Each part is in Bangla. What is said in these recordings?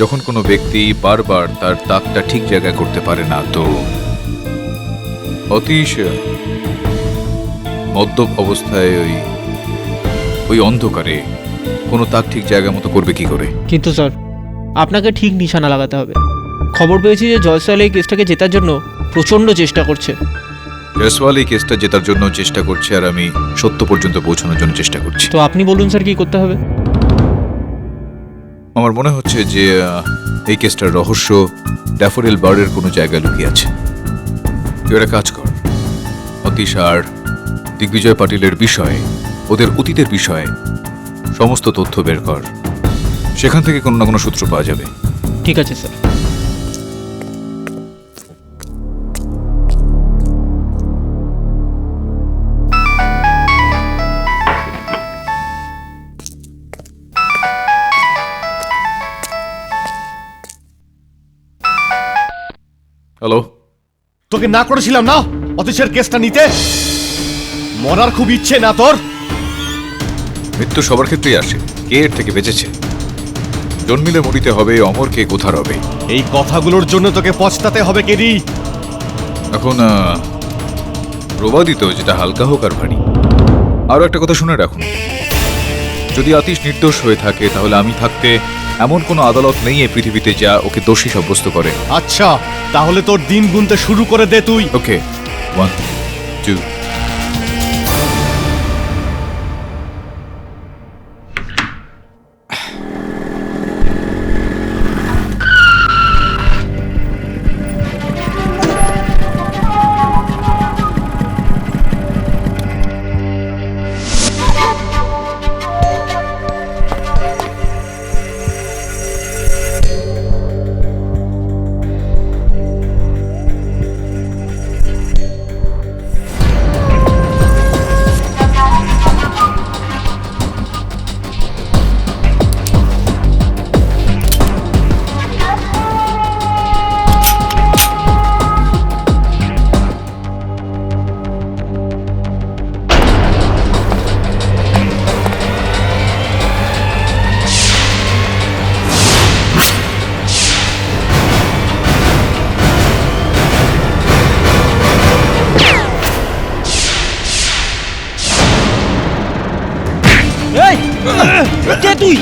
যখন কোনো ব্যক্তি বারবার তার তাকটা ঠিক জায়গায় করতে পারে না, তো অতীশ মদ্যপ অবস্থায় ওই অন্ধকারে কোনো তাক ঠিক জায়গা মতো করবে কি করে? কিন্তু স্যার, আপনাকে ঠিক নিশানা লাগাতে হবে। খবর পেয়েছি যে জয়সওয়াল এই কেসটাকে জেতার জন্য প্রচণ্ড চেষ্টা করছে। জয়সওয়াল এই কেসটা জেতার জন্য চেষ্টা করছে, আর আমি সত্য পর্যন্ত পৌঁছানোর জন্য চেষ্টা করছি। তো আপনি বলুন স্যার, কি করতে হবে? আমার মনে হচ্ছে যে এই কেসটার রহস্য ড্যাফোডিল বার্ডের কোনো জায়গায় লুকিয়ে আছে। তুই একটা কাজ কর, অতীশ আর দিগ্বিজয় পাটিলের বিষয়ে, ওদের অতীতের বিষয়ে সমস্ত তথ্য বের কর। সেখান থেকে কোনো না কোনো সূত্র পাওয়া যাবে। ঠিক আছে স্যার। হ্যালো, তোকে না করেছিলাম না অতীশের কেসটা নিতে? মরার খুব ইচ্ছে না তোর? মৃত্যু সবার ক্ষেত্রেই আসে, কে এর থেকে বেঁচেছে? জন্মিলে মরিতে হবে, অমর কে কোথা রবে। এই কথাগুলোর জন্য তোকে পছতাতে হবে কেডি। এখন প্রবাদিত যেটা হালকা হোক আর ভারী। আরো একটা কথা শুনে রাখুন, যদি আতীশ নির্দোষ হয়ে থাকে তাহলে আমি থাকতে এমন কোনো আদালত নেই এই পৃথিবীতে যা ওকে দোষী সাব্যস্ত করে। আচ্ছা, তাহলে তোর দিন গুনতে শুরু করে দে তুই। ওকে, 1 2 কে তুই?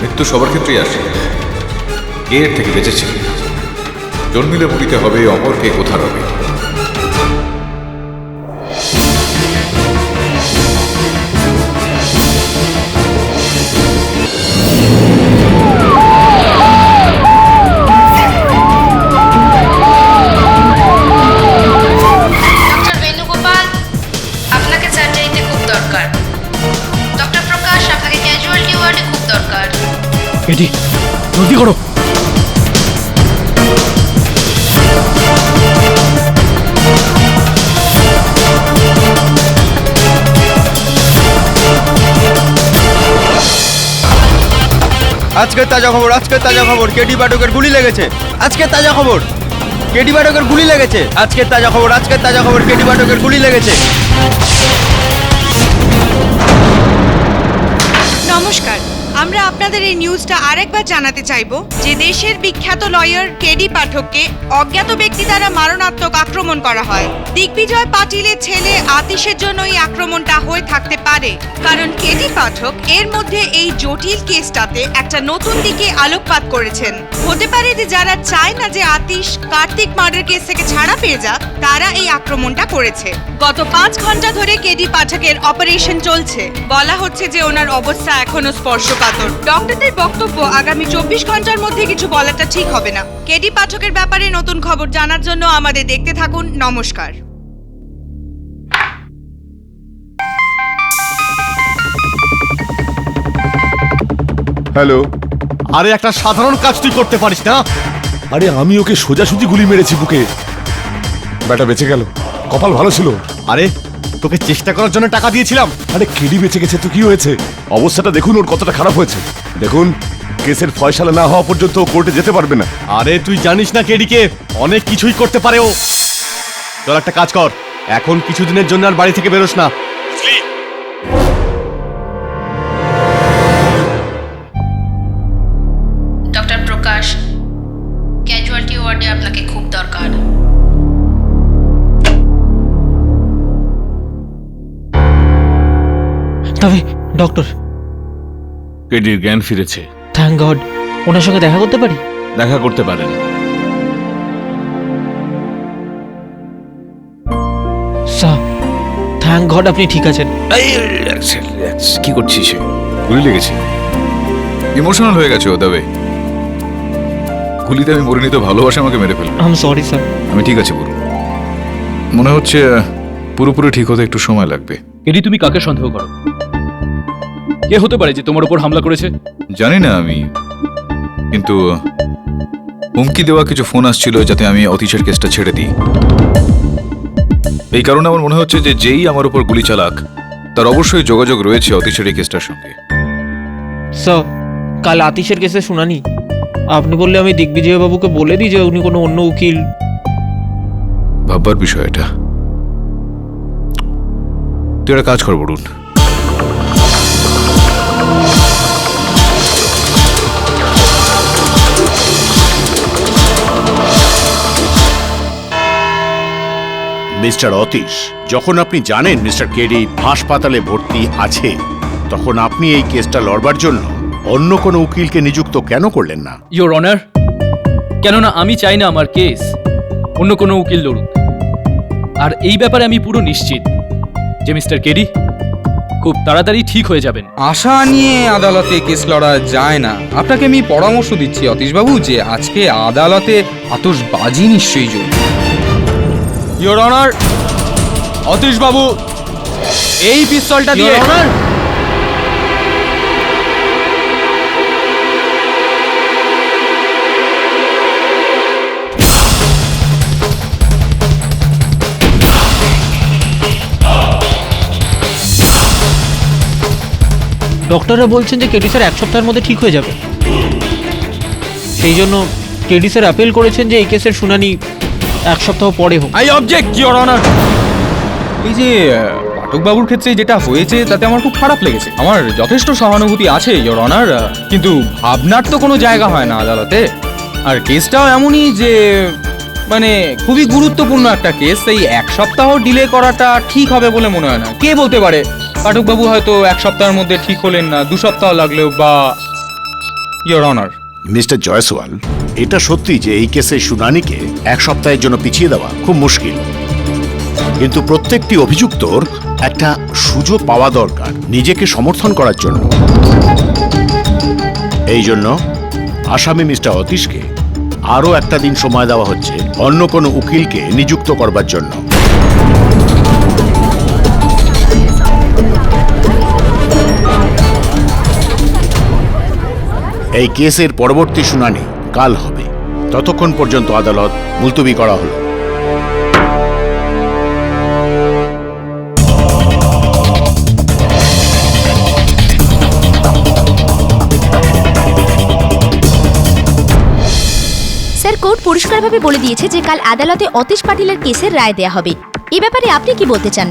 মৃত্যু সবার ক্ষেত্রেই আসে, কে এর থেকে বেঁচেছে? জন্মিলে মরিতে হবে, অমর কে কোথা রবে। এটি জলদি করো। আজকের তাজা খবর, আজকের তাজা খবর, কেডি পাঠকের গুলি লেগেছে। আজকের তাজা খবর, কেডি পাঠকের গুলি লেগেছে। আজকের তাজা খবর, আজকের তাজা খবর, কেডি পাঠকের গুলি লেগেছে। নমস্কার, আমরা আপনাদের এই নিউজটা আরেকবার জানাতে চাইবো যে দেশের বিখ্যাত লয়ার কেডি পাঠককে অজ্ঞাত ব্যক্তি দ্বারা মারণাত্মক আক্রমণ করা হয়। দিগ্বিজয় পাটিলের ছেলে আতীশের জন্য এই আক্রমণটা হয়ে থাকতে পারে, কারণ কেডি পাঠক এর মধ্যে এই জটিল কেসটাতে একটা নতুন দিকে আলোকপাত করেছেন। হতে পারে যে যারা চায় না যে আতীশ কার্তিক মার্ডার কেস থেকে ছাড়া পেয়ে যাক, তারা এই আক্রমণটা করেছে। গত 5 ঘন্টা ধরে কেডি পাঠকের অপারেশন চলছে। বলা হচ্ছে যে ওনার অবস্থা এখনো স্পর্শকাতর। ডক্টরদের বক্তব্য আগামী 24 ঘন্টার মধ্যে কিছু বলাটা ঠিক হবে না। কেডি পাঠকের ব্যাপারে নতুন খবর জানার জন্য আমাদের দেখতে থাকুন। নমস্কার। হ্যালো। আরে একটা সাধারণ কাজ তুই করতে পারিস না? আরে আমি ওকে সোজাসুজি গুলি মেরেছি বুকে, ব্যাটা বেঁচে গেল, কপাল ভালো ছিল। আরে তোকে চেষ্টা করার জন্য টাকা দিয়েছিলাম। আরে কেডি বেঁচে গেছে তো কি হয়েছে? অবস্থাটা দেখুন ওর কতটা খারাপ হয়েছে। দেখুন, কেসের ফয়সালা না হওয়া পর্যন্ত ও কোর্টে যেতে পারবে না। আরে তুই জানিস না কেডিকে অনেক কিছুই করতে পারে ও। চল একটা কাজ কর, এখন কিছুদিনের জন্য আর বাড়ি থেকে বেরোস না। ডক্টর প্রকাশ, ক্যাজুয়ালিটি ওয়ার্ডে আপনাকে খুব দরকার। তবে ডক্টর, কেডির জ্ঞান ফিরেছে। Thank god. ওনার সঙ্গে দেখা করতে পারি? দেখা করতে পারেন। স্যার, থ্যাংক গড আপনি ঠিক আছেন। কি করছিস? গুলি লেগেছে, ইমোশনাল হয়ে গেছে ও তবে। গুলিতে আমি মরিনি তো ভালোবাসা আমাকে মেরে ফেলবে। I am sorry sir. আমি ঠিক আছে বলুন, মনে হচ্ছে পুরোপুরি ঠিক হতে একটু সময় লাগবে। কেডি, তুমি কাকে সন্দেহ করো? কে হতে পারে যে তোমার উপর হামলা করেছে? জানি না আমি, কিন্তু হুমকি দেওয়া কিছু ফোন আসছিল যাতে আমি অতীশের কেসটা ছেড়ে দিই। এই কারণে আমার মনে হচ্ছে যে যেই আমার উপর গুলি চালাক তার অবশ্যই যোগাযোগ রয়েছে অতীশের এই কেসটার সঙ্গে। স্যার, কাল আতিশের কেসে শুনানি, আপনি বললে আমি দিগ্বিজয় বাবুকে বলে দিই যে উনি কোনো অন্য উকিল। ভাববার বিষয় এটা। তুই একটা কাজ কর বলুন, মিস্টার অতীশ, যখন আপনি জানেন মিস্টার কেডি হাসপাতালে ভর্তি আছে, তখন আপনি এই কেসটা লড়বার জন্য অন্য কোনো উকিলকে নিযুক্ত কেন করলেন না? ইয়োর অনার, কেননা আমি চাই না আমার কেস অন্য কোনো উকিল লড়ুক। আর এই ব্যাপারে আমি পুরো নিশ্চিত যে মিস্টার কেডি খুব তাড়াতাড়ি ঠিক হয়ে যাবেন। আশা নিয়ে আদালতে কেস লড়া যায় না। আপনাকে আমি পরামর্শ দিচ্ছি অতীশবাবু যে আজকে আদালতে আতশবাজি নিশ্চয়ই জরুরি। ইয়োর অনার, অতীশবাবু এই পিস্তলটা দিয়ে ডক্টররা বলছেন যে কেডি স্যার 1 সপ্তাহের মধ্যে ঠিক হয়ে যাবে। সেই জন্য কেডি স্যার অ্যাপিল করেছেন যে এই কেসের শুনানি 1 সপ্তাহ পরে হোক। I object your honour. এই যে পাঠকবাবুর ক্ষেত্রে যেটা হয়েছে তাতে আমার খুব খারাপ লেগেছে। আমার যথেষ্ট সহানুভূতি আছে ইয়োর অনার, কিন্তু ভাবনার তো কোনো জায়গা হয় না আদালতে। আর কেসটাও এমনই যে মানে খুবই গুরুত্বপূর্ণ একটা কেস, তাই 1 সপ্তাহ ডিলে করাটা ঠিক হবে বলে মনে হয় না। কে বলতে পারে, পাঠকবাবু হয়তো 1 সপ্তাহের মধ্যে ঠিক হলেন না, 2 সপ্তাহ লাগলেও বা। ইয়োর অনার, মিস্টার জয়সওয়াল, এটা সত্যি যে এই কেসের শুনানিকে 1 সপ্তাহের জন্য পিছিয়ে দেওয়া খুব মুশকিল, কিন্তু প্রত্যেকটি অভিযুক্তর একটা সুযোগ পাওয়া দরকার নিজেকে সমর্থন করার জন্য। এই জন্য আসামি মিস্টার অতীশকে আরও একটা দিন সময় দেওয়া হচ্ছে অন্য কোনো উকিলকে নিযুক্ত করবার জন্য। এই কেসের পরবর্তী শুনানি কাল হবে, ততক্ষণ পর্যন্ত আদালত মুলতবি করা হলো। স্যার, কোর্ট পরিষ্কারভাবে বলে দিয়েছে যে কাল আদালতে অতীশ পাটিলের কেসের রায় দেয়া হবে। এ ব্যাপারে আপনি কি বলতে চান?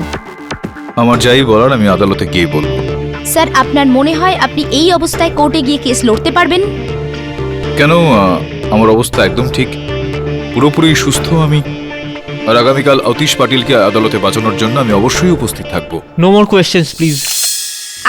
আমার যাই বলার আমি আদালতে গিয়ে বলবো। স্যার, আপনার মনে হয় আপনি এই অবস্থায় কোর্টে গিয়ে কেস লড়তে পারবেন? কেন, আমার অবস্থা একদম ঠিক, পুরোপুরি সুস্থ আমি। আর আগামীকাল অতীশ পাটিলকে আদালতে বাঁচানোর জন্য আমি অবশ্যই উপস্থিত থাকবো। No more questions please.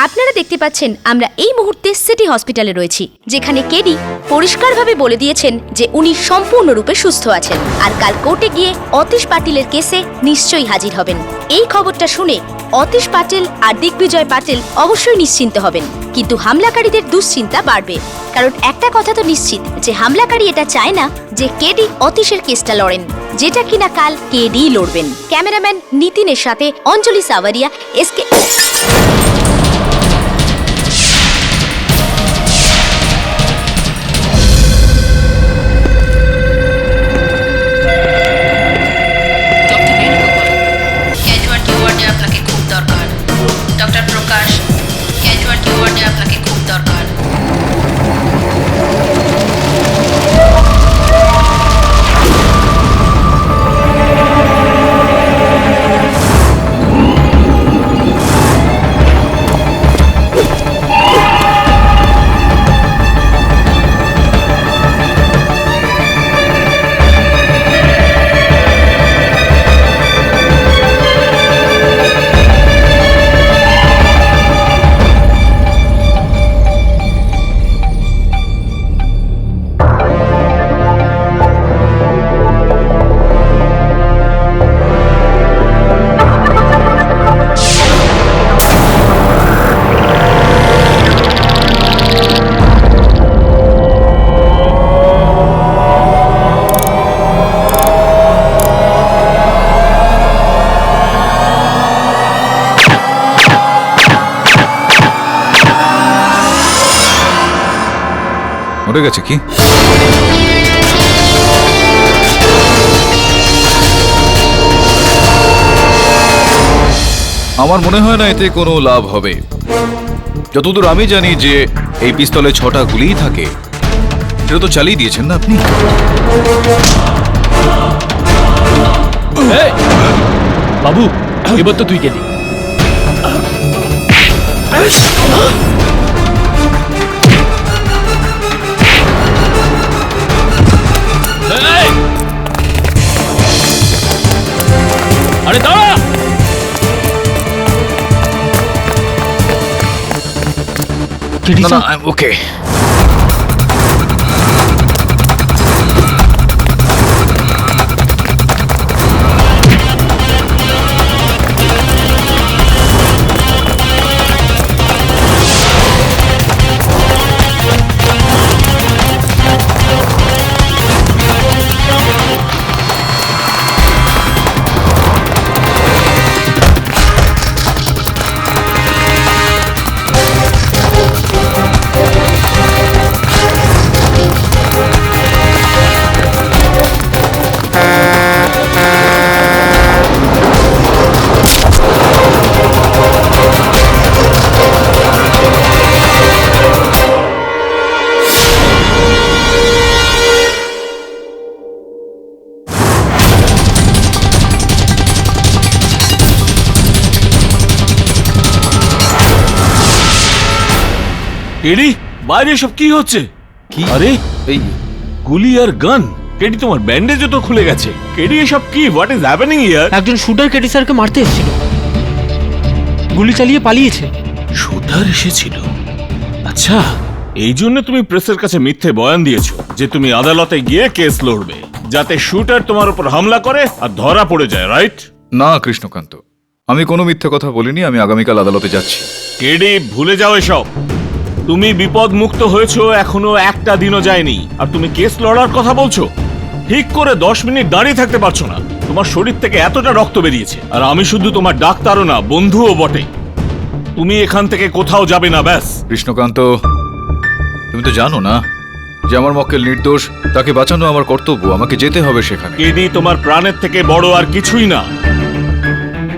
আপনারা দেখতে পাচ্ছেন আমরা এই মুহূর্তে সিটি হসপিটালে রয়েছি, যেখানে কেডি পরিষ্কারভাবে বলে দিয়েছেন যে উনি সম্পূর্ণরূপে সুস্থ আছেন আর কাল কোর্টে গিয়ে অতীশ পাটিলের কেসে নিশ্চয়ই হাজির হবেন। এই খবরটা শুনে অতীশ পাটিল আর দিগ্বিজয় পাটিল অবশ্যই নিশ্চিন্ত হবেন, কিন্তু হামলাকারীদের দুশ্চিন্তা বাড়বে, কারণ একটা কথা তো নিশ্চিত যে হামলাকারী এটা চায় না যে কেডি অতীশের কেসটা লড়েন, যেটা কিনা কাল কেডি লড়বেন। ক্যামেরাম্যান নিতিনের সাথে অঞ্জলি সাওয়ারিয়া, এসকে। ক্যাজুয়ালিটি ওয়ার্ডে আপনাকে খুব দরকার। ডক্টর প্রকাশ, ক্যাজুয়ালিটি ওয়ার্ডে আপনাকে খুব দরকার। ঘটে গেছে কি? আমার মনে হয় না এতে কোনো লাভ হবে। যতদূর আমি জানি যে এই পিস্তলে 6টা গুলিই থাকে, সেটা তো চালিয়ে দিয়েছেন না আপনি। এই, বাবু এবার তো তুই গেলি। এই! আরে দাঁড়া! কেডি না না, স্যার, ওকে। কেডি, বাইরে সব কি হচ্ছে? কি আরে এই গুলি আর গান? কেডি, তোমার ব্যান্ডেজও তো খুলে গেছে। কেডি, এসব কি? What is happening here? একজন শুটার কেডি স্যারকে মারতে এসেছিল, গুলি চালিয়ে পালিয়েছে। শুটার এসেছিল? আচ্ছা, এই জন্য তুমি প্রেসের কাছে মিথ্যে বয়ান দিয়েছো যে তুমি আদালতে গিয়ে কেস লড়বে, যাতে শুটার তোমার উপর হামলা করে আর ধরা পড়ে যায়, রাইট? না কৃষ্ণকান্ত, আমি কোনো মিথ্যে কথা বলিনি। আমি আগামীকাল আদালতে যাচ্ছি। কেডি, ভুলে যাও এসব। তুমি বিপদ মুক্ত হয়েছো, এখনো একটা দিনও যায়নি, আর তুমি কেস লড়ার কথা বলছো? ঠিক করে 10 মিনিট দাঁড়িয়ে থাকতে পারছো না। তোমার শরীর থেকে এতটা রক্ত বেরিয়েছে, আর আমি শুধু তোমার ডাক্তারও না, বন্ধুও বটে। তুমি এখান থেকে কোথাও যাবে না, ব্যাস। কৃষ্ণকান্ত, তুমি তো জানো না যে আমার মক্কেল নির্দোষ, তাকে বাঁচানো আমার কর্তব্য। আমাকে যেতে হবে সেখানে। কেডি, তোমার প্রাণের থেকে বড় আর কিছুই না।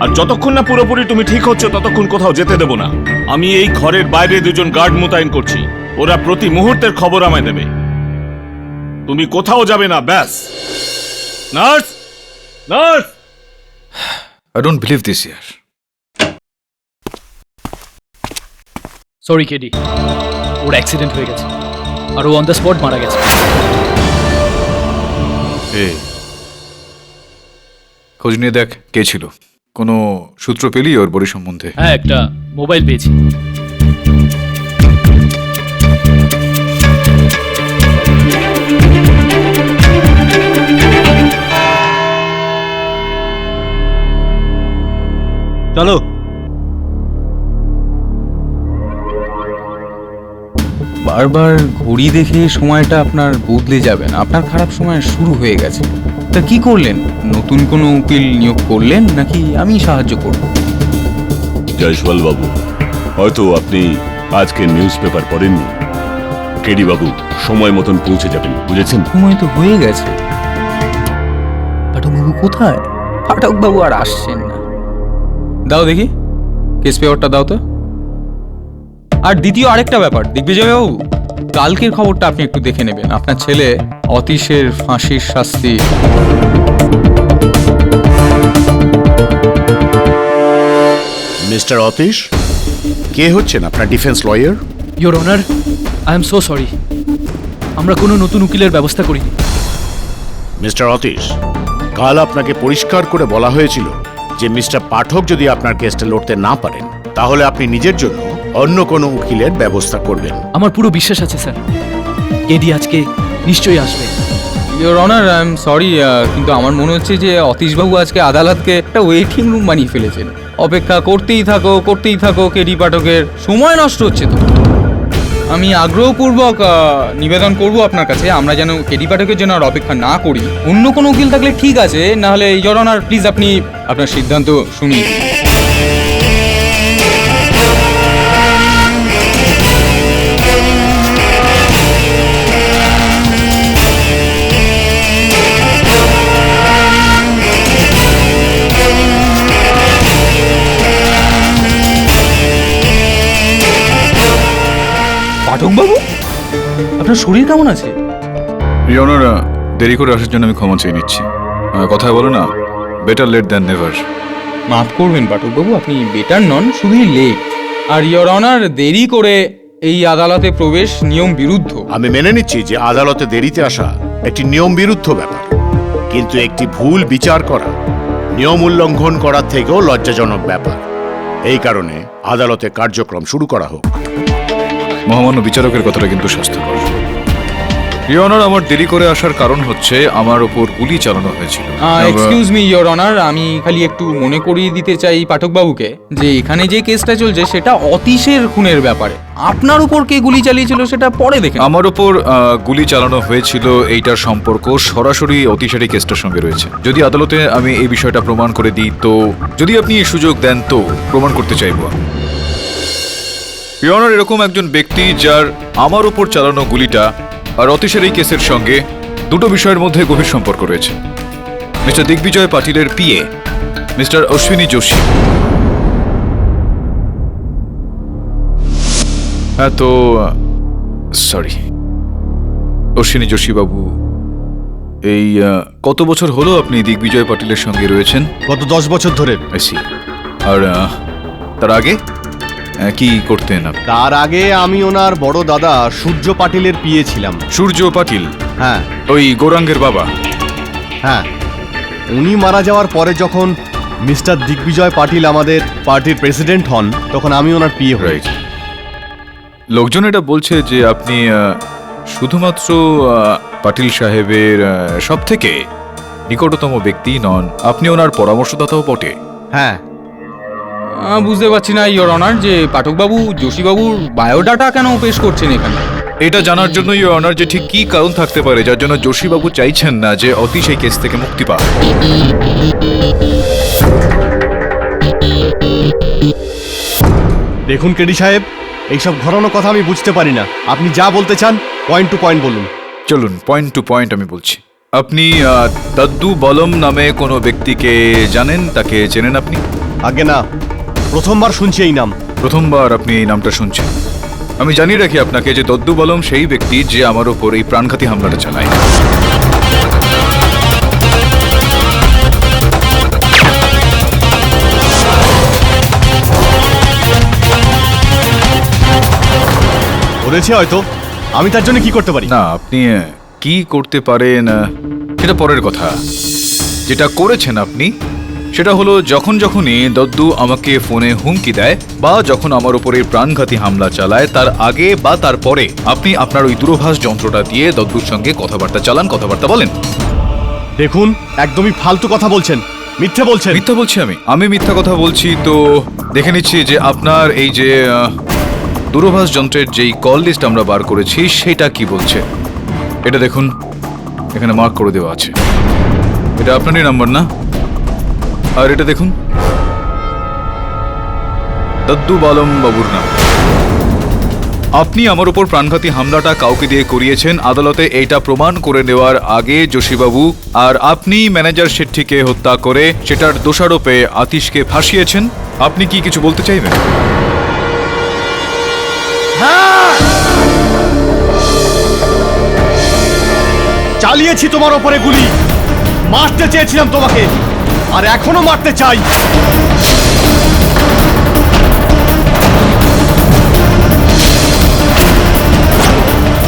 আর যতক্ষণ না পুরোপুরি তুমি ঠিক হচ্ছ, ততক্ষণ কোথাও যেতে দেব না। আমি এই ঘরের বাইরে 2জন গার্ড মোতায়েন করছি, ওরা প্রতি মুহূর্তের খবর আমায় দেবে। তুমি কোথাও যাবে না, ব্যাস। Nurse, nurse! I don't believe this ইয়ার। সরি কেডি, ওর অ্যাক্সিডেন্ট হয়ে গেছে আর ও অন দ্য স্পট মারা গেছে। খোঁজ নিয়ে দেখ কে ছিল। কোনো সূত্র পেলি ওর বডি সম্বন্ধে? হ্যাঁ, একটা মোবাইল পেয়েছি। চলো। বারবার ঘড়ি দেখে সময়টা আপনার বদলে যাবে না। আপনার খারাপ সময় শুরু হয়ে গেছে। তা কি করলেন? নতুন কোনো উকিল নিয়োগ করলেন নাকি আমি সাহায্য করব? জয়সওয়াল বাবু, হয়তো আপনি আজকে নিউজ পেপার পড়েননি। কেডি বাবু সময় মতন পৌঁছে যাবেন, বুঝেছেন? সময় তো হয়ে গেছে। পাঠকবাবু কোথায়? পাঠকবাবু আর আসছেন না। দাও দেখি কেস পেপারটা দাও তো। আর দ্বিতীয় আরেকটা ব্যাপার, দিগ্বিজয় বাবু, কালকের খবরটা আপনি একটু দেখে নেবেন। আপনার ছেলে অতীশের ফাঁসির শাস্তি। মিস্টার অতীশ, কে হচ্ছেন আপনার defence lawyer? Your honour, I am so sorry, আমরা কোনো নতুন উকিলের ব্যবস্থা করিনি। মিস্টার অতীশ, কাল আপনাকে পরিষ্কার করে বলা হয়েছিল যে মিস্টার পাঠক যদি আপনার কেসটা লড়তে না পারেন, তাহলে আপনি নিজের জন্য অন্য কোনো উকিলের ব্যবস্থা করবেন। আমার পুরো বিশ্বাস আছে স্যার, কেডি আজকে নিশ্চয়ই আসবে। Your honour, I am sorry, কিন্তু আমার মনে হচ্ছে যে অতীশবাবু আজকে আদালতকে একটা ওয়েটিং রুম বানিয়ে ফেলেছেন। অপেক্ষা করতেই থাকো কেডি পাঠকের। সময় নষ্ট হচ্ছে তো। আমি আগ্রহপূর্বক নিবেদন করব আপনার কাছে, আমরা যেন কেডি পাঠকের জন্য আর অপেক্ষা না করি। অন্য কোনো উকিল থাকলে ঠিক আছে, না হলে ইয়োর অনার প্লিজ আপনি আপনার সিদ্ধান্ত শুনিয়ে দিন। আপনার শরীর কেমন আছে? ইয়নার, দেরি করে আসার জন্য আমি ক্ষমা চেয়ে নিচ্ছি। কথায় বলো না, বেটার লেট দ্যান নেভার। মাফ করবেন পাঠকবাবু, আপনি বেটার নন, শুধুই লেট। আর ইয়োর অনার, দেরি করে এই আদালতে প্রবেশ নিয়ম বিরুদ্ধ। আমি মেনে নিচ্ছি যে আদালতে দেরিতে আসা একটি নিয়ম বিরুদ্ধ ব্যাপার, কিন্তু একটি ভুল বিচার করা নিয়ম উল্লঙ্ঘন করার থেকেও লজ্জাজনক ব্যাপার। এই কারণে আদালতে কার্যক্রম শুরু করা হোক। মহামান্য বিচারকের কথাটা কিন্তু স্বাস্থ্যকর। ইয়নার, আমার দেরি করে আসার কারণ হচ্ছে আমার ওপর গুলি চালানো হয়েছিল। এক্সকিউজ মি ইয়োর অনার, আমি খালি একটু মনে করিয়ে দিতে চাই পাঠকবাবুকে যে এখানে যে কেসটা চলছে সেটা অতীশের খুনের ব্যাপারে। আপনার উপর কে গুলি চালিয়েছিল সেটা পরে দেখে। আমার ওপর গুলি চালানো হয়েছিল, এইটার সম্পর্ক সরাসরি অতিশারি কেসটার সঙ্গে রয়েছে। যদি আদালতে আমি এই বিষয়টা প্রমাণ করে দিই, তো যদি আপনি এই সুযোগ দেন তো প্রমাণ করতে চাইবো। ইয়নার, এরকম একজন ব্যক্তি যার আমার উপর চালানো গুলিটা আর অতীশের এই কেসের সঙ্গে দুটো বিষয়ের মধ্যে গভীর সম্পর্ক রয়েছে। মিস্টার দিগ্বিজয় পাটিলের পিএ মিস্টার অশ্বিনী যোশী। হ্যাঁ, তো সরি অশ্বিনী যোশী বাবু, এই কত বছর হলো আপনি দিগ্বিজয় পাটিলের সঙ্গে রয়েছেন? গত 10 বছর ধরে। আইসি। আর তার আগে কি করতেন আপনি? তার আগে আমি ওনার বড় দাদা সূর্য পাটিলের পিএ ছিলাম। সূর্য পাটিল? হ্যাঁ। ওই গৌরাঙ্গের বাবা? হ্যাঁ। উনি মারা যাওয়ার পরে যখন মিস্টার দিগ্বিজয় পাটিল আমাদের পার্টির প্রেসিডেন্ট হন, তখন আমি ওনার পিএ হই। রাইট। লোকজন এটা বলছে যে আপনি শুধুমাত্র পাটিল সাহেবের সব থেকে নিকটতম ব্যক্তি নন, আপনি ওনার পরামর্শদাতাও বটে। হ্যাঁ। বুঝতে পারছি না ইয়োর অনার যে পাঠকবাবু যোশীবাবুর বায়োডাটা কেন পেশ করছেন এখানে। এটা জানার জন্য ইয়োর অনার যে ঠিক কি কারণ থাকতে পারে যার জন্য যোশীবাবু চাইছেন না যে অতীশ এই কেস থেকে মুক্তি পায়। দেখুন কেডি সাহেব, এইসব ঘরানো কথা আমি বুঝতে পারি না। আপনি যা বলতে চান পয়েন্ট টু পয়েন্ট বলুন। চলুন পয়েন্ট টু পয়েন্ট আমি বলছি। আপনি দদ্দু বলম নামে কোনো ব্যক্তিকে জানেন? তাকে চেনেন আপনি? আগে না, প্রথমবার শুনছি এই নাম। প্রথমবার আপনি এই নামটা শুনছেন? আমি জানিয়ে রাখি আপনাকে যে দদ্দু বলম সেই ব্যক্তি যে আমার ওপর এই প্রাণঘাতী হামলাটা চালায়। বলেছে হয়তো, আমি তার জন্য কি করতে পারি? না, আপনি কি করতে পারেন সেটা পরের কথা। যেটা করেছেন আপনি সেটা হলো যখনই দদ্দু আমাকে ফোনে হুমকি দেয় বা যখন আমার উপরে প্রাণঘাতী হামলা চালায়, তার আগে বা তার পরে আপনি আপনার ওই দূরভাষ যন্ত্রটা দিয়ে দদ্দুর সঙ্গে কথাবার্তা চালান, কথাবার্তা বলেন। দেখুন, একদমই ফালতু কথা বলছেন, মিথ্যে বলছেন। মিথ্যা বলছি? আমি মিথ্যা কথা বলছি? তো দেখে নিচ্ছি যে আপনার এই যে দূরভাষ যন্ত্রের যেই কল লিস্ট আমরা বার করেছি সেটা কি বলছে। এটা দেখুন, এখানে মার্ক করে দেওয়া আছে। এটা আপনারই নাম্বার না? আর এটা দেখুন, দদ্দু বালম বাবুর নাম। আপনি আমার উপর প্রাণঘাতী হামলাটা কাউকে দিয়ে করিয়েছেন। আদালতে এইটা প্রমাণ করে নেওয়ার আগে যোশীবাবু আর আপনি ম্যানেজার শেট্টিকে হত্যা করে সেটার দোষারোপে আতিশকে ফাঁসিয়েছেন। আপনি কি কিছু বলতে চাইবেন? চালিয়েছি তোমার ওপরে গুলি, মারতে চেয়েছিলাম তোমাকে, আর এখনো মারতে চাই।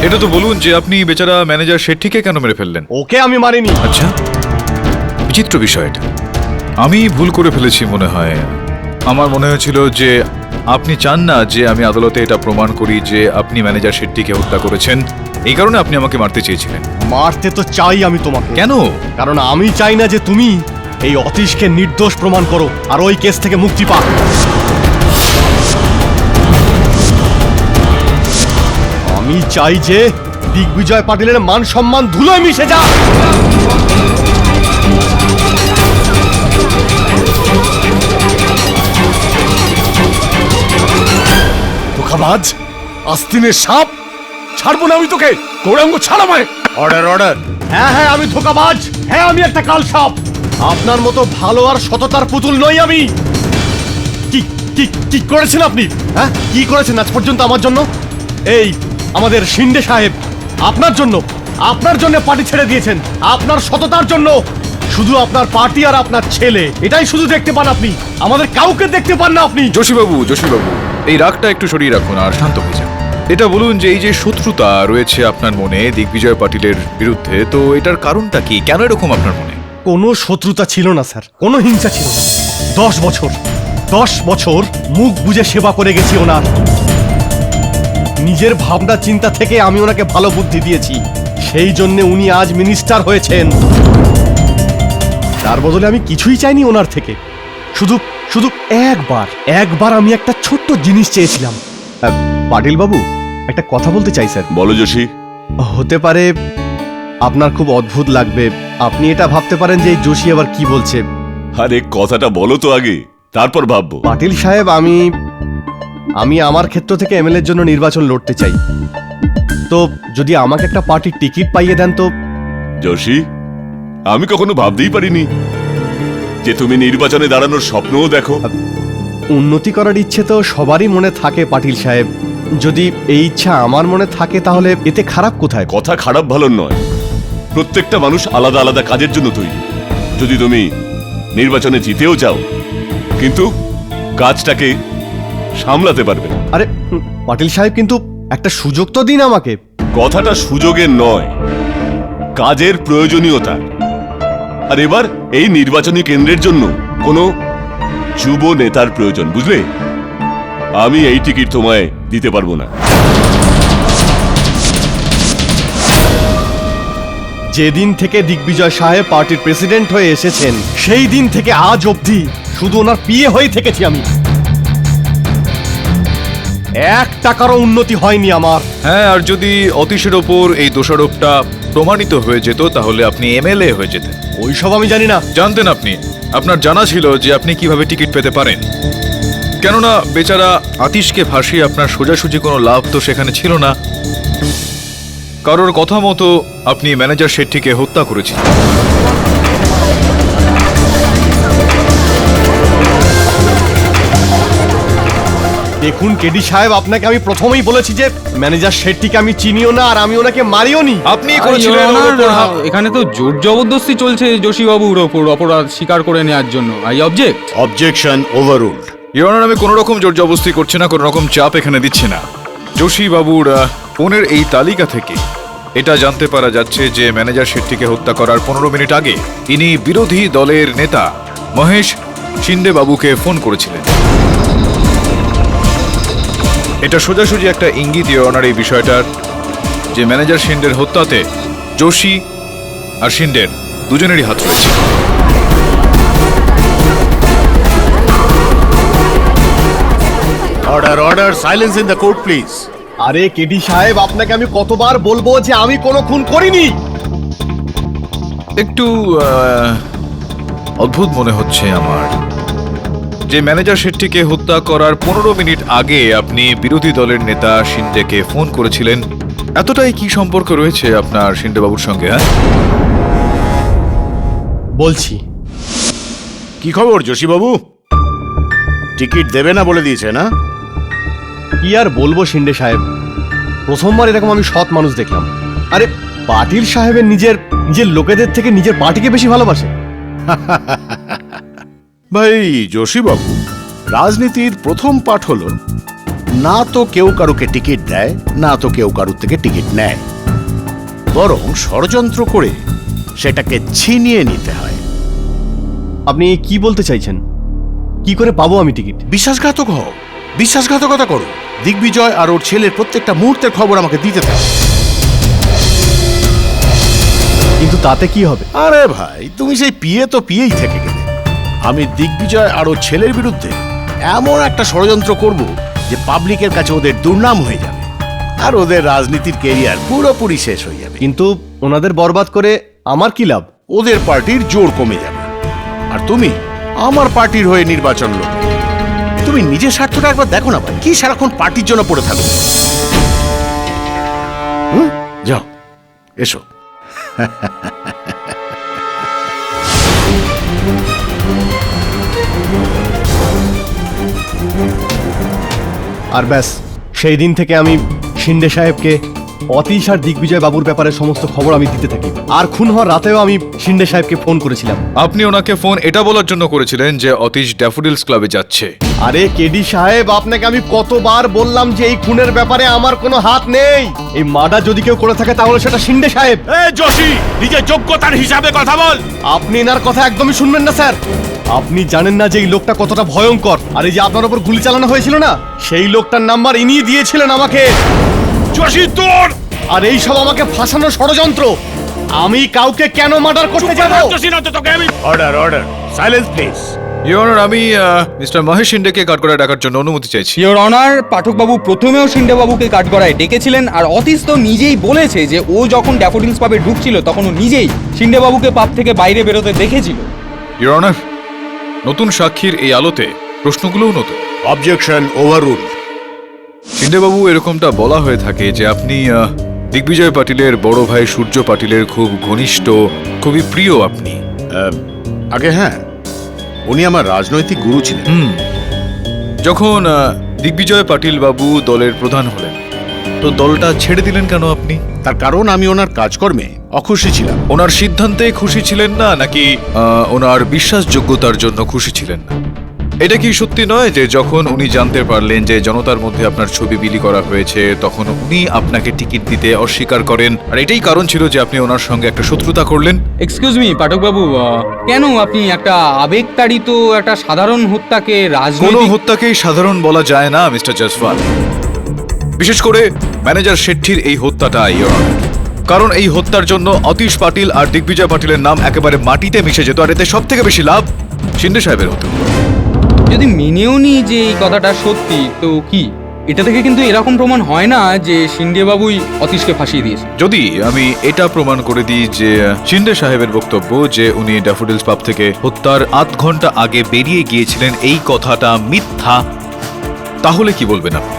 এটা তো বলুন যে আপনি বেচারা ম্যানেজার শেট্টিকে কেন মেরে ফেললেন? ওকে আমি মারিনি। আচ্ছা, বিচিত্র বিষয় এটা। আমি ভুল করে ফেলেছি মনে হয়। আমার মনে হয়েছিল যে আপনি চান না যে আমি আদালতে এটা প্রমাণ করি যে আপনি ম্যানেজার শেট্টিকে হত্যা করেছেন, এই কারণে আপনি আমাকে মারতে চেয়েছিলেন। মারতে তো চাই আমি তোমাকে। কেন? কারণ আমি চাই না যে তুমি এই অতীশকে নির্দোষ প্রমাণ করো আর ওই কেস থেকে মুক্তি পাও। আমি চাই যে দিগ্বিজয় পাটিলের মান সম্মান ধুলোয় মিশে যা। ধোঁকাবাজ, আস্তিনের সাপ, ছাড়বো না আমি তোকে। গৌরাঙ্গ, ছাড় আমায়। Order order. হ্যাঁ, আমি ধোঁকাবাজ। হ্যাঁ, আমি একটা কাল সাপ। আপনার মতো ভালো আর সততার পুতুল নই আমি। কি কি কি করেছেন আপনি? হ্যাঁ, কি করেছেন আজ পর্যন্ত আমার জন্য? এই আমাদের শিন্ডে সাহেব আপনার জন্য পার্টি ছেড়ে দিয়েছেন, আপনার সততার জন্য। শুধু আপনার পার্টি আর আপনার ছেলে, এটাই শুধু দেখতে পান আপনি, আমাদের কাউকে দেখতে পান না আপনি। যোশীবাবু, এই রাগটা একটু সরিয়ে রাখুন আর শান্ত হয়ে যান। এটা বলুন যে এই যে শত্রুতা রয়েছে আপনার মনে দিগ্বিজয় পাটিলের বিরুদ্ধে, তো এটার কারণটা কি? কেন এরকম আপনার মনে? কোনো শত্রুতা ছিল না স্যার, কোনো হিংসা ছিল না। 10 বছর মুখ বুজে সেবা করে গেছি ওনার। নিজের ভাবনা চিন্তা থেকে আমি ওনাকে ভালো বুদ্ধি দিয়েছি, সেই জন্য উনি আজ মিনিস্টার হয়েছেন। তার বদলে আমি কিছুই চাইনি ওনার থেকে, শুধু একবার আমি একটা ছোট্ট জিনিস চেয়েছিলাম। পাটিল বাবু, একটা কথা বলতে চাই স্যার। বলো যোশী। হতে পারে আপনার খুব অদ্ভুত লাগবে, আপনি এটা ভাবতে পারেন যে এই যোশী আবার কি বলছে। আরে কথাটা বলো তো আগে, তারপর ভাববো। পাটিল সাহেব, আমি আমার ক্ষেত্র থেকে এমএলএ এর জন্য নির্বাচন লড়তে চাই, তো যদি আমাকে একটা পার্টির টিকিট পাইয়ে দেন তো। যোশী, আমি কখনো ভাবতেই পারিনি যে তুমি নির্বাচনে দাঁড়ানোর স্বপ্নও দেখো। উন্নতি করার ইচ্ছে তো সবারই মনে থাকে পাটিল সাহেব, যদি এই ইচ্ছা আমার মনে থাকে তাহলে এতে খারাপ কোথায়? কথা খারাপ ভালো নয়, প্রত্যেকটা মানুষ আলাদা আলাদা কাজের জন্য তৈরি। যদি তুমি নির্বাচনে জিতেও যাও, কিন্তু কাজটাকে সামলাতে পারবে না। আরে পাটিল সাহেব, কিন্তু একটা সুযোগ তো দিন আমাকে। কথাটা সুযোগের নয়, কাজের প্রয়োজনীয়তা। আর এবার এই নির্বাচনী কেন্দ্রের জন্য কোনো যুব নেতার প্রয়োজন, বুঝলে? আমি এই টিকিট তোমায় দিতে পারবো না। যেদিন থেকে দিগ্বিজয় সাহেব পার্টির প্রেসিডেন্ট হয়ে এসেছেন, সেই দিন থেকে আজ অবধি শুধু ওনার পিএ হয়ে থেকেছি আমি। 1 টাকারও উন্নতি হয়নি আমার। হ্যাঁ, আর যদি অতীশের ওপর এই দোষারোপটা প্রমাণিত হয়ে যেত তাহলে আপনি এমএলএ হয়ে যেতেন। ওইসব আমি জানি না। জানতেন আপনি? আপনার জানা ছিল যে আপনি কিভাবে টিকিট পেতে পারেন, কেননা বেচারা আতিশকে ফাঁসিয়ে আপনার সোজাসুজি কোনো লাভ তো সেখানে ছিল না। কারোর কথা মতো আপনি ম্যানেজার শেট্টিকে হত্যা করেছিলেন। দেখুন কেডি সাহেব, আপনাকে আমি প্রথমেই বলেছি যে ম্যানেজার শেট্টিকে আমি চিনিও না, আর আমি ওনাকে মারিও নি। আপনি করেছিলেন। এখানে তো জোর জবরদস্তি চলছে যোশীবাবুর ওপর অপরাধ স্বীকার করে নেওয়ার জন্য। I object. Objection overruled. Your honour, আমি কোনো রকম জোর জবরদস্তি করছি না, কোনো রকম চাপ এখানে দিচ্ছি না। যোশীবাবুর ফোনের এই তালিকা থেকে এটা জানতে পারা যাচ্ছে যে ম্যানেজার শেট্টিকে হত্যা করার 15 মিনিট আগে ইনি বিরোধী দলের নেতা মহেশ শিন্ডে বাবুকে ফোন করেছিলেন। এটা সোজাসুজি একটা ইঙ্গিত ইওর অনার এই বিষয়টার, যে ম্যানেজার শিন্ডের হত্যাতে যোশী আর শিন্ডের দুজনেরই হাত রয়েছে। Order, silence in the court please. আরে কেডি সাহেব, আপনাকে আমি কতবার বলবো যে আমি কোনো খুন করিনি। একটু অদ্ভুত মনে হচ্ছে আমার যে ম্যানেজার শেট্টিকে হত্যা করার 15 মিনিট আগে আপনি বিরোধী দলের নেতা শিন্ডেকে ফোন করেছিলেন। এতটাই কি সম্পর্ক রয়েছে আপনার শিন্ডে বাবুর সঙ্গে? হ্যাঁ, বলছি। কি খবর যোশীবাবু? টিকিট দেবে না বলে দিয়েছে না? কি আর বলবো শিন্ডে সাহেব, প্রথমবার এরকম আমি সৎ মানুষ দেখলাম। আরে পাটিল সাহেবের নিজের লোকেদের থেকে নিজের পার্টিকে বেশি ভালোবাসে। ভাই যোশীবাবু, রাজনীতির প্রথম পাঠ হলো না তো কেউ কারুকে টিকিট দেয়, না তো কেউ কারুর থেকে টিকিট নেয়, বরং ষড়যন্ত্র করে সেটাকে ছিনিয়ে নিতে হয়। আপনি কি বলতে চাইছেন? কি করে পাবো আমি টিকিট? বিশ্বাসঘাতক হও, বিশ্বাসঘাতকতা করো। দিগ্বিজয় আর ওর ছেলের প্রত্যেকটা মুহূর্তের খবর আমাকে দিতে থাকো। কিন্তু তাতে কি হবে? আরে ভাই, তুমি সেই পিয়ে তো পিয়েই থেকে গেলে। আমি দিগ্বিজয় আর ওর ছেলের বিরুদ্ধে এমন একটা ষড়যন্ত্র করব যে পাবলিকের কাছে ওদের দুর্নাম হয়ে যাবে, আর ওদের রাজনীতির কেরিয়ার পুরোপুরি শেষ হয়ে যাবে। কিন্তু ওনাদের বরবাদ করে আমার কি লাভ? ওদের পার্টির জোর কমে যাবে, আর তুমি আমার পার্টির হয়ে নির্বাচন লড়বে। তুমি নিজের স্বার্থটা একবার দেখো না ভাই, কি সারাক্ষণ পার্টির জন্য পড়ে থাকো। যাও, এসো। আর ব্যাস, সেই দিন থেকে আমি শিন্ডে সাহেবকে অতীশ আর দিগ্বিজয় বাবুর ব্যাপারে সমস্ত খবর আমি দিতে থাকি। আর খুন হওয়ার রাতেও আমি শিন্ডে সাহেবকে ফোন করেছিলাম। আপনি ওনাকে ফোন এটা বলার জন্য করেছিলেন যে অতীশ ড্যাফোডিলস ক্লাবে যাচ্ছে। আরে কেডি সাহেব, আপনাকে আমি কতবার বললাম যে এই খুনের ব্যাপারে আমার কোনো হাত নেই। এই মার্ডার যদি কেউ করে থাকে তাহলে সেটা শিন্ডে সাহেব। যোশী, নিজের যোগ্যতার হিসাবে কথা বল। আপনি এনার কথা একদমই শুনবেন না স্যার। আপনি জানেন না যে এই লোকটা কতটা ভয়ঙ্কর। আর এই যে আপনার উপর গুলি চালানো হয়েছিল না, সেই লোকটার নাম্বার ইনি দিয়েছিলেন আমাকে। যোশী তোর আর এই সব আমাকে ফাঁসানোর ষড়যন্ত্র। আমি কাউকে কেন মার্ডার করতে যাব? যোশী না তো তোকে আমি order order, silence please. Your honour, আমি মিস্টার মহেশ শিন্ডেকে কাঠগড়ায় ডাকার জন্য অনুমতি চাইছি। ইওর অনার, পাঠকবাবু প্রথমেও শিন্ডেবাবুকে কাঠগড়ায় ডেকেছিলেন, আর অতীশ তো নিজেই বলেছে যে ও যখন ড্যাফোডিলস পাবে ঢুকছিল তখন ও নিজেই শিন্ডেবাবুকে পাব থেকে বাইরে বেরোতে দেখেছিল। ইওর অনার, নতুন সাক্ষীর এই আলোতে প্রশ্নগুলোও নতুন। Objection overrule. শিন্ডেবাবু, এরকমটা বলা হয়ে থাকে যে আপনি দিগ্বিজয় পাটিলের বড় ভাই সূর্য পাটিলের খুব ঘনিষ্ঠ, খুবই প্রিয় আপনি। আগে হ্যাঁ, উনি আমার রাজনৈতিক গুরু ছিলেন। যখন দিগ্বিজয় পাটিল বাবু দলের প্রধান হলেন, তো দলটা ছেড়ে দিলেন কেন আপনি? তার কারণ আমি ওনার কাজকর্মে অখুশি ছিলাম। ওনার সিদ্ধান্তে খুশি ছিলেন না, নাকি ওনার বিশ্বাসযোগ্যতার জন্য খুশি ছিলেন না? এটা কি সত্যি নয় যে যখন উনি জানতে পারলেন যে জনতার মধ্যে আপনার ছবি বিলি করা হয়েছে, তখন উনি আপনাকে টিকিট দিতে অস্বীকার করেন, আর এটাই কারণ ছিল যে আপনি ওনার সঙ্গে একটা শত্রুতা করলেন? এক্সকিউজ মি পাঠকবাবু, কেন আপনি একটা আবেগতাড়িত একটা সাধারণ হত্যাকে কোনো রাজনৈতিক... হত্যাকেই সাধারণ বলা যায় না মিস্টার জসওয়াল, বিশেষ করে ম্যানেজার শেট্টির এই হত্যাটা। কারণ এই হত্যার জন্য অতীশ পাটিল আর দিগ্বিজয় পাটিলের নাম একেবারে মাটিতে মিশে যেত, আর এতে সব থেকে বেশি লাভ শিন্ডে সাহেবের হতো। যদি মেনেও নি যে এই কথাটা সত্যি, তো কি এটা থেকে কিন্তু এরকম প্রমাণ হয় না যে শিন্ডেবাবুই অতীশকে ফাঁসিয়ে দিয়েছে? যদি আমি এটা প্রমাণ করে দিই যে শিন্ডে সাহেবের বক্তব্য যে উনি ড্যাফোডিলস পাব থেকে হত্যার আধ ঘন্টা আগে বেরিয়ে গিয়েছিলেন এই কথাটা মিথ্যা, তাহলে কি বলবেন আপনি?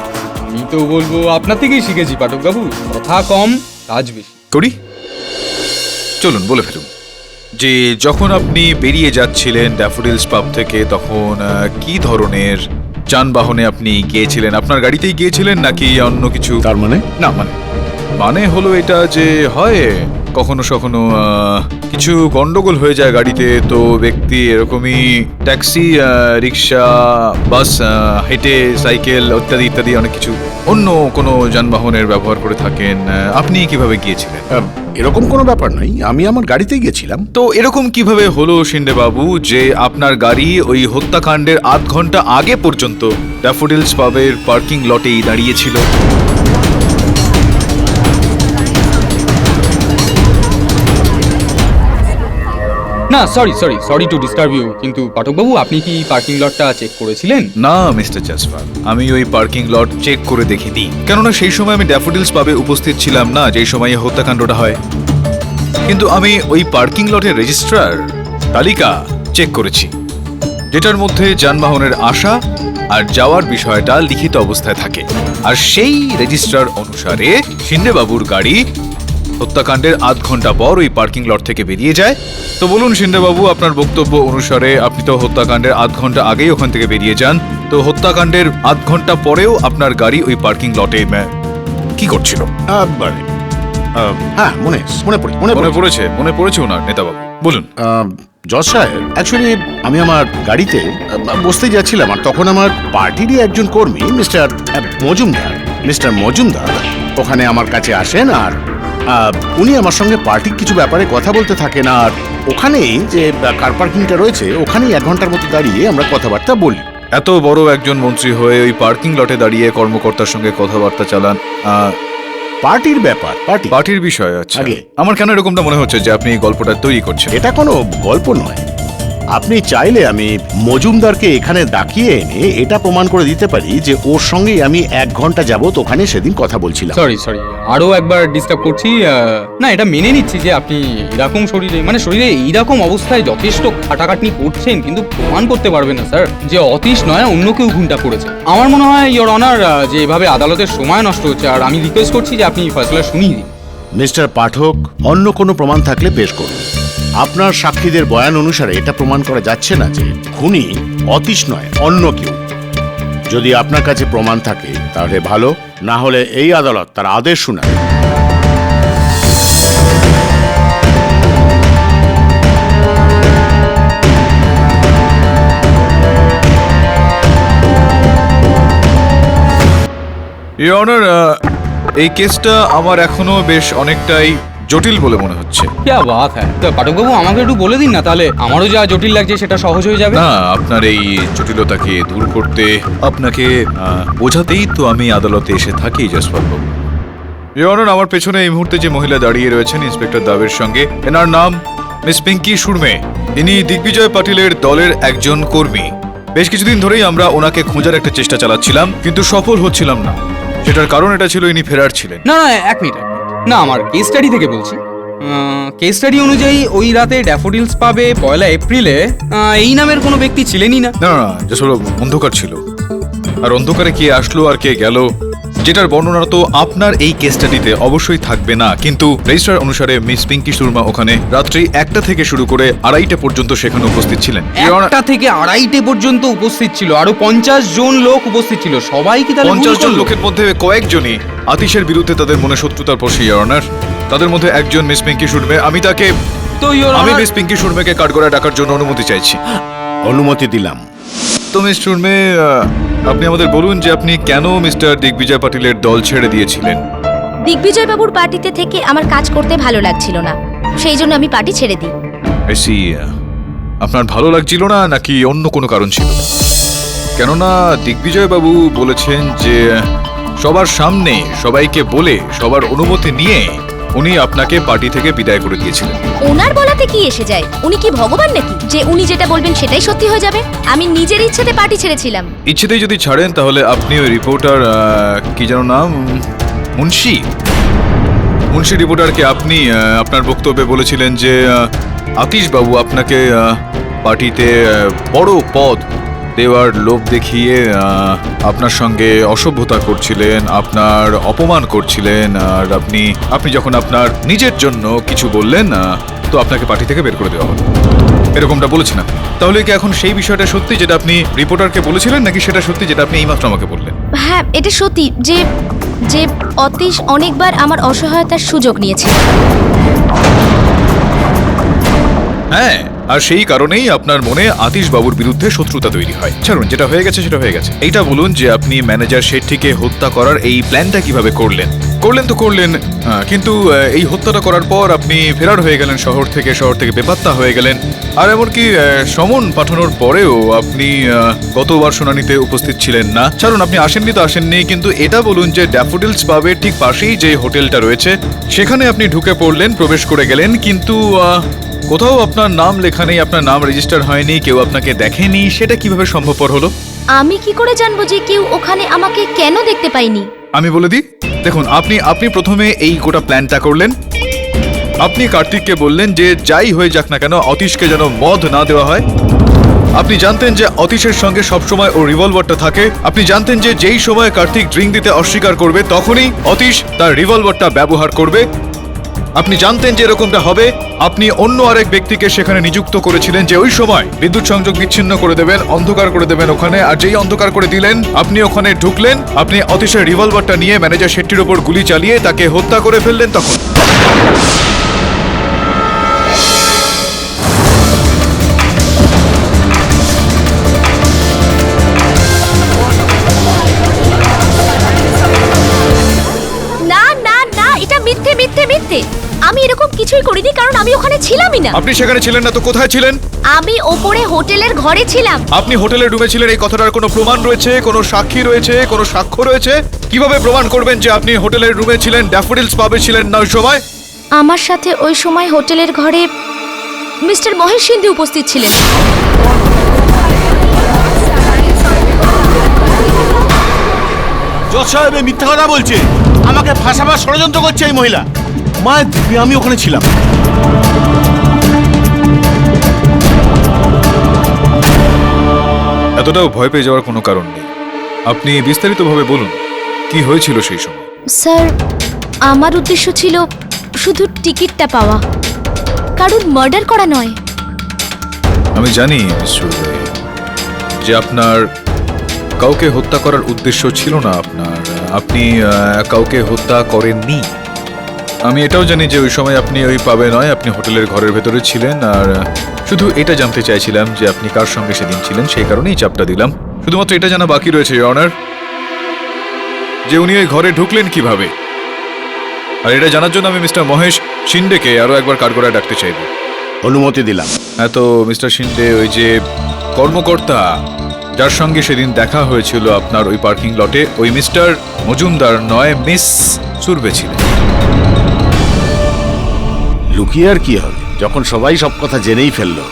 আমি তো বলবো আপনার থেকেই শিখেছি পাঠকবাবু, কথা কম কাজ বেশি। করি, চলুন বলে ফেলুন যে যখন আপনি বেরিয়ে যাচ্ছিলেন ড্যাফোডিলস পাব থেকে, তখন কি ধরনের যানবাহনে আপনি গিয়েছিলেন? আপনার গাড়িতেই গিয়েছিলেন নাকি অন্য কিছু? তার মানে না, মানে হলো এটা যে হয় কখনো কখনো কিছু গন্ডগোল হয়ে যায় গাড়িতে, তো ব্যক্তি এরকমই ট্যাক্সি, রিক্সা, বাস, হেঁটে, সাইকেল ইত্যাদি ইত্যাদি অনেক কিছু অন্য কোনো যানবাহনের ব্যবহার করে থাকেন। আপনি কিভাবে গিয়েছিলেন? এরকম কোনো ব্যাপার নয়, আমি আমার গাড়িতেই গেছিলাম। তো এরকম কিভাবে হলো শিন্ডে বাবু যে আপনার গাড়ি ওই হত্যাকাণ্ডের আধ ঘন্টা আগে পর্যন্ত ড্যাফোডিলস পাবের পার্কিং লটেই দাঁড়িয়েছিল? না সরি টু ডিস্টার্ব ইউ, কিন্তু পাঠকবাবু আপনি কি পার্কিং লটটা চেক করেছিলেন? না মিস্টার জসওয়াল, আমি ওই পার্কিং লট চেক করে দেখিনি, কেননা সেই সময় আমি ড্যাফোডিলস পাবে উপস্থিত ছিলাম না যেই সময় হত্যাকাণ্ডটা হয়। কিন্তু আমি ওই পার্কিং লটের রেজিস্ট্রার তালিকা চেক করেছি, যেটার মধ্যে যানবাহনের আসা আর যাওয়ার বিষয়টা লিখিত অবস্থায় থাকে, আর সেই রেজিস্ট্রার অনুসারে শিন্ডেবাবুর গাড়ি হত্যাকাণ্ডের আধ ঘন্টা পর ওই পার্কিং লট থেকে বেরিয়ে যায়। তো বলুন শিন্ডেবাবু, আপনার বক্তব্য অনুসারে আপনি তো হত্যাকাণ্ডের আধ ঘন্টা আগেই ওখান থেকে বেরিয়ে যান, তো হত্যাকাণ্ডের আধ ঘন্টা পরেও আপনার গাড়ি ওই পার্কিং লটে কি করছিল? হ্যাঁ, মনে পড়েছে ওনার নেতাবাবু, বলুন। জজ সাহেব, অ্যাকচুয়ালি আমি আমার গাড়িতে বসতে যাচ্ছিলাম, আর তখন আমার পার্টিরই একজন কর্মী মিস্টার মজুমদার ওখানে আমার কাছে আসেন, আর উনি আমার সঙ্গে পার্টির কিছু ব্যাপারে কথা বলতে থাকেন, আর ওখানেই যে কার পার্কিংটা রয়েছে ওখানেই 1 ঘন্টার মতো দাঁড়িয়ে আমরা কথাবার্তা বলি। এত বড় একজন মন্ত্রী হয়ে ওই পার্কিং লটে দাঁড়িয়ে কর্মকর্তার সঙ্গে কথাবার্তা চালান? পার্টির ব্যাপার, পার্টির বিষয়। আচ্ছা, আমার কেন এরকমটা মনে হচ্ছে যে আপনি গল্পটা তৈরি করছেন? এটা কোনো গল্প নয়। আপনি চাইলে আমি মজুমদারকে এখানে ডাকিয়ে এনে এটা প্রমাণ করে দিতে পারি যে ওর সঙ্গেই আমি 1 ঘন্টা যাবত ওখানে সেদিন কথা বলছিলাম। সরি আরো একবার ডিস্টার্ব করছি। না, এটা মেনে নিচ্ছি যে আপনি এরকম শরীরে এইরকম অবস্থায় যথেষ্ট খাটাখাটনি করছেন, কিন্তু প্রমাণ করতে পারবেন না স্যার যে অতীশ নয় অন্য কেউ ঘুমটা করেছে। আমার মনে হয় ইওর অনার যে এভাবে আদালতের সময় নষ্ট হচ্ছে, আর আমি রিকোয়েস্ট করছি যে আপনি ফয়সালা শুনিয়ে দিন। মিস্টার পাঠক, অন্য কোনো প্রমাণ থাকলে পেশ করুন। আপনার সাক্ষীদের বয়ান অনুসারে এটা প্রমাণ করা যাচ্ছে না যে খুনি অতীশ নয় অন্য কেউ। যদি আপনার কাছে প্রমাণ থাকে তাহলে ভালো, না হলে এই আদালত তার আদেশ শুনাবে। ইওর অনার, এই কেসটা আমার এখনো বেশ অনেকটাই জটিল বলে মনে হচ্ছে। क्या बात है তো পাঠকবাবু আমাকে একটু বলে দিন না, তাহলে আমারও যা জটিল লাগছে সেটা সহজ হয়ে যাবে। না, আপনার এই জটিলতাকে দূর করতে আপনাকে বোঝাতেই তো আমি আদালতে এসে থাকি জসপাল বাবু। ইওর অনার, আমার পেছনে এই মুহূর্তে যে মহিলা দাঁড়িয়ে রয়েছেন ইন্সপেক্টর দাবের সঙ্গে, এনার নাম মিস পিঙ্কি সুরমে। ইনি দিগ্বিজয় পাটিলের দলের একজন কর্মী। বেশ কিছুদিন ধরেই আমরা ওনাকে খোঁজার একটা চেষ্টা চালাচ্ছিলাম, কিন্তু সফল হচ্ছিলাম না। সেটার কারণ এটা ছিল ইনি ফেরার ছিলেন। না না, এক মিনিট না, আমার কেস স্টাডি থেকে বলছি। কেস স্টাডি অনুযায়ী ওই রাতে ড্যাফোডিলস পাবে 1 এপ্রিলে এই নামের কোনো ব্যক্তি ছিলেনই না। না না, যশোর অন্ধকার ছিল, আর অন্ধকারে কে আসলো আর কে গেল যেটার বর্ণনা তো আপনার এই কেস স্টাডিতে অবশ্যই থাকবে না। কিন্তু রেজিস্টার অনুসারে মিস পিঙ্কি সুরমা ওখানে রাত্রি 1টা থেকে শুরু করে 2:30 পর্যন্ত সেখানে উপস্থিত ছিলেন। 1টা থেকে 2:30 পর্যন্ত উপস্থিত ছিল, আরো 50 জন লোক উপস্থিত ছিল। সবাই কি তাহলে 50 জন লোকের মধ্যে কয়েকজনই আতিশের বিরুদ্ধে তাদের মনে শত্রুতার পোষে, ইওর অনার। তাদের মধ্যে একজন মিস পিঙ্কি সুরমে। আমি মিস পিঙ্কি সুরমেকে কাঠগড়ায় ডাকার জন্য অনুমতি চাইছি। অনুমতি দিলাম। তো মিস সুরমে, আপনি আমাদের বলুন যে আপনি কেন মিস্টার দিগ্বিজয় পাটিলের দল ছেড়ে দিয়েছিলেন। দিগ্বিজয় বাবুর পার্টিতে থেকে আমার কাজ করতে ভালো লাগছিল না, সেই জন্য আমি পার্টি ছেড়ে দিই। এসি, আপনার ভালো লাগছিল না নাকি অন্য কোনো কারণ ছিল? কেননা দিগ্বিজয় বাবু বলেছেন যে সবার সামনে সবাইকে বলে সবার অনুমতি নিয়ে উনি আপনাকে পার্টি থেকে বিদায় করে দিয়েছিলেন। ওনার বলাতে কি এসে যায়? উনি কি ভগবান নাকি যে উনি যেটা বলবেন সেটাই সত্যি হয়ে যাবে? আমি নিজের ইচ্ছেতে পার্টি ছেড়েছিলাম। ইচ্ছেতেই যদি ছাড়েন তাহলে আপনি ওই রিপোর্টার, কি যেন নাম, মুন্সি রিপোর্টারকে আপনি আপনার বক্তব্যে বলেছিলেন যে আতিশ বাবু আপনাকে পার্টিতে বড় পদ দেওয়ার লোভ দেখিয়ে আপনার সঙ্গে অসভ্যতা করছিলেন, আপনার অপমান করছিলেন, আর আপনি যখন আপনার নিজের জন্য কিছু বললেন তো আপনাকে পার্টি থেকে বের করে দেওয়া হলো, এরকমটা বলেছেন আপনি। তাহলে কি এখন সেই বিষয়টা সত্যি যেটা আপনি রিপোর্টারকে বলেছিলেন, নাকি সেটা সত্যি যেটা আপনি এইমাত্র আমাকে বললেন? হ্যাঁ, এটা সত্যি যে যে অতীশ অনেকবার আমার অসহায়তার সুযোগ নিয়েছে। হ্যাঁ, আর সেই কারণেই আপনার মনে আতিশ বাবুর বিরুদ্ধে শত্রুতা তৈরি হয়। ছাড়ুন, যেটা হয়ে গেছে সেটা হয়ে গেছে। এইটা বলুন যে আপনি ম্যানেজার শেঠটিকে হত্যা করার এই প্ল্যানটা কিভাবে করলেন? তো করলেন, কিন্তু এই হত্যাটা করার পর আপনি ফেরার হয়ে গেলেন শহর থেকে বেপাত্তা হয়ে গেলেন। আর এমনকি সমন পাঠানোর পরেও আপনি গতবার শুনানিতে উপস্থিত ছিলেন না। ছাড়ুন, আপনি আসেননি, কিন্তু এটা বলুন যে ড্যাফোডিলস পাবের ঠিক পাশেই যে হোটেলটা রয়েছে সেখানে আপনি ঢুকে পড়লেন, প্রবেশ করে গেলেন, কিন্তু কোথাও আপনার নাম লেখা নেই, আপনার নাম রেজিস্টার হয়নি, কেউ আপনাকে দেখেনি। সেটা কিভাবে সম্ভবপর হলো? আমি কি করে জানবো যে কেউ ওখানে আমাকে কেন দেখতে পাইনি? আমি বলে দিই, দেখুন, আপনি প্রথমে এই গোটা প্ল্যানটা করলেন। আপনি কার্তিককে বললেন যে যাই হয়ে যাক না কেন অতীশকে যেন মদ না দেওয়া হয়। আপনি জানতেন যে অতীশের সঙ্গে সবসময় ও রিভলভারটা থাকে। আপনি জানতেন যে যেই সময় কার্তিক ড্রিঙ্ক দিতে অস্বীকার করবে তখনই অতীশ তার রিভলভারটা ব্যবহার করবে। আপনি জানতেন যে এরকমটা হবে। আপনি অন্য আরেক ব্যক্তিকে সেখানে নিযুক্ত করেছিলেন যে ওই সময় বিদ্যুৎ সংযোগ বিচ্ছিন্ন করে দেবেন, অন্ধকার করে দেবেন ওখানে। আর যেই অন্ধকার করে দিলেন আপনি ওখানে ঢুকলেন, আপনি অতীশের রিভলভারটা নিয়ে ম্যানেজার শেট্টির ওপর গুলি চালিয়ে তাকে হত্যা করে ফেললেন। তখন না না না, এটা মিথ্যে। আমি এরকম কিছুই করিনি, কারণ আমি ওখানে ছিলামই না। আপনি সেখানে ছিলেন না তো কোথায় ছিলেন? আমি ওপরে হোটেলের ঘরে ছিলাম। আপনি হোটেলের রুমে ছিলেন, এই কথাটার কোনো প্রমাণ রয়েছে, কোনো সাক্ষী রয়েছে, কোনো সাক্ষ্য রয়েছে? কিভাবে প্রমাণ করবেন যে আপনি হোটেলের রুমে ছিলেন, ড্যাফোডিলস পাবে ছিলেন না ওই সময়? আমার সাথে ওই সময় হোটেলের ঘরে মিস্টার মহেশ সিন্ধু উপস্থিত ছিলেন। জজ সাহেব মিথ্যা কথা বলছে, আমাকে ফাঁসাবার ষড়যন্ত্র করছে এই মহিলা। মা, আমি ওখানে ছিলাম। এতটাও ভয় পেয়ে যাওয়ার কোনো কারণ নেই। আপনি বিস্তারিতভাবে বলুন কি হয়েছিল সেই সময়। স্যার, আমার উদ্দেশ্য ছিল শুধু টিকিটটা পাওয়া, কারণ মার্ডার করা নয়। আমি জানি মিস্টার রায় যে আপনার কাউকে হত্যা করার উদ্দেশ্য ছিল না। আপনি কাউকে হত্যা করেননি। আমি এটাও জানি যে ওই সময় আপনি ওই পাবে নয়, আপনি হোটেলের ঘরের ভেতরে ছিলেন। আর শুধু এটা জানতে চাইছিলাম যে আপনি কার সঙ্গে সেদিন ছিলেন, সেই কারণেই চাপটা দিলাম। শুধুমাত্র এটা জানা বাকি রয়েছে, ইওর অনার। যে উনি ওই ঘরে ঢুকলেন কিভাবে। আর এটা জানার জন্য আমি মিস্টার মহেশ শিন্ডেকে আরো একবার কাঠগড়ায় ডাকতে চাইব। অনুমতি দিলাম। হ্যাঁ, তো মিস্টার শিন্ডে, ওই যে কর্মকর্তা যার সঙ্গে সেদিন দেখা হয়েছিল আপনার ওই পার্কিং লটে, ওই মিস্টার মজুমদার নয়, মিস সুরবে ছিলেন। লুকিয়ে আর কি হবে, যখন সবাই সব কথা জেনেই ফেললো।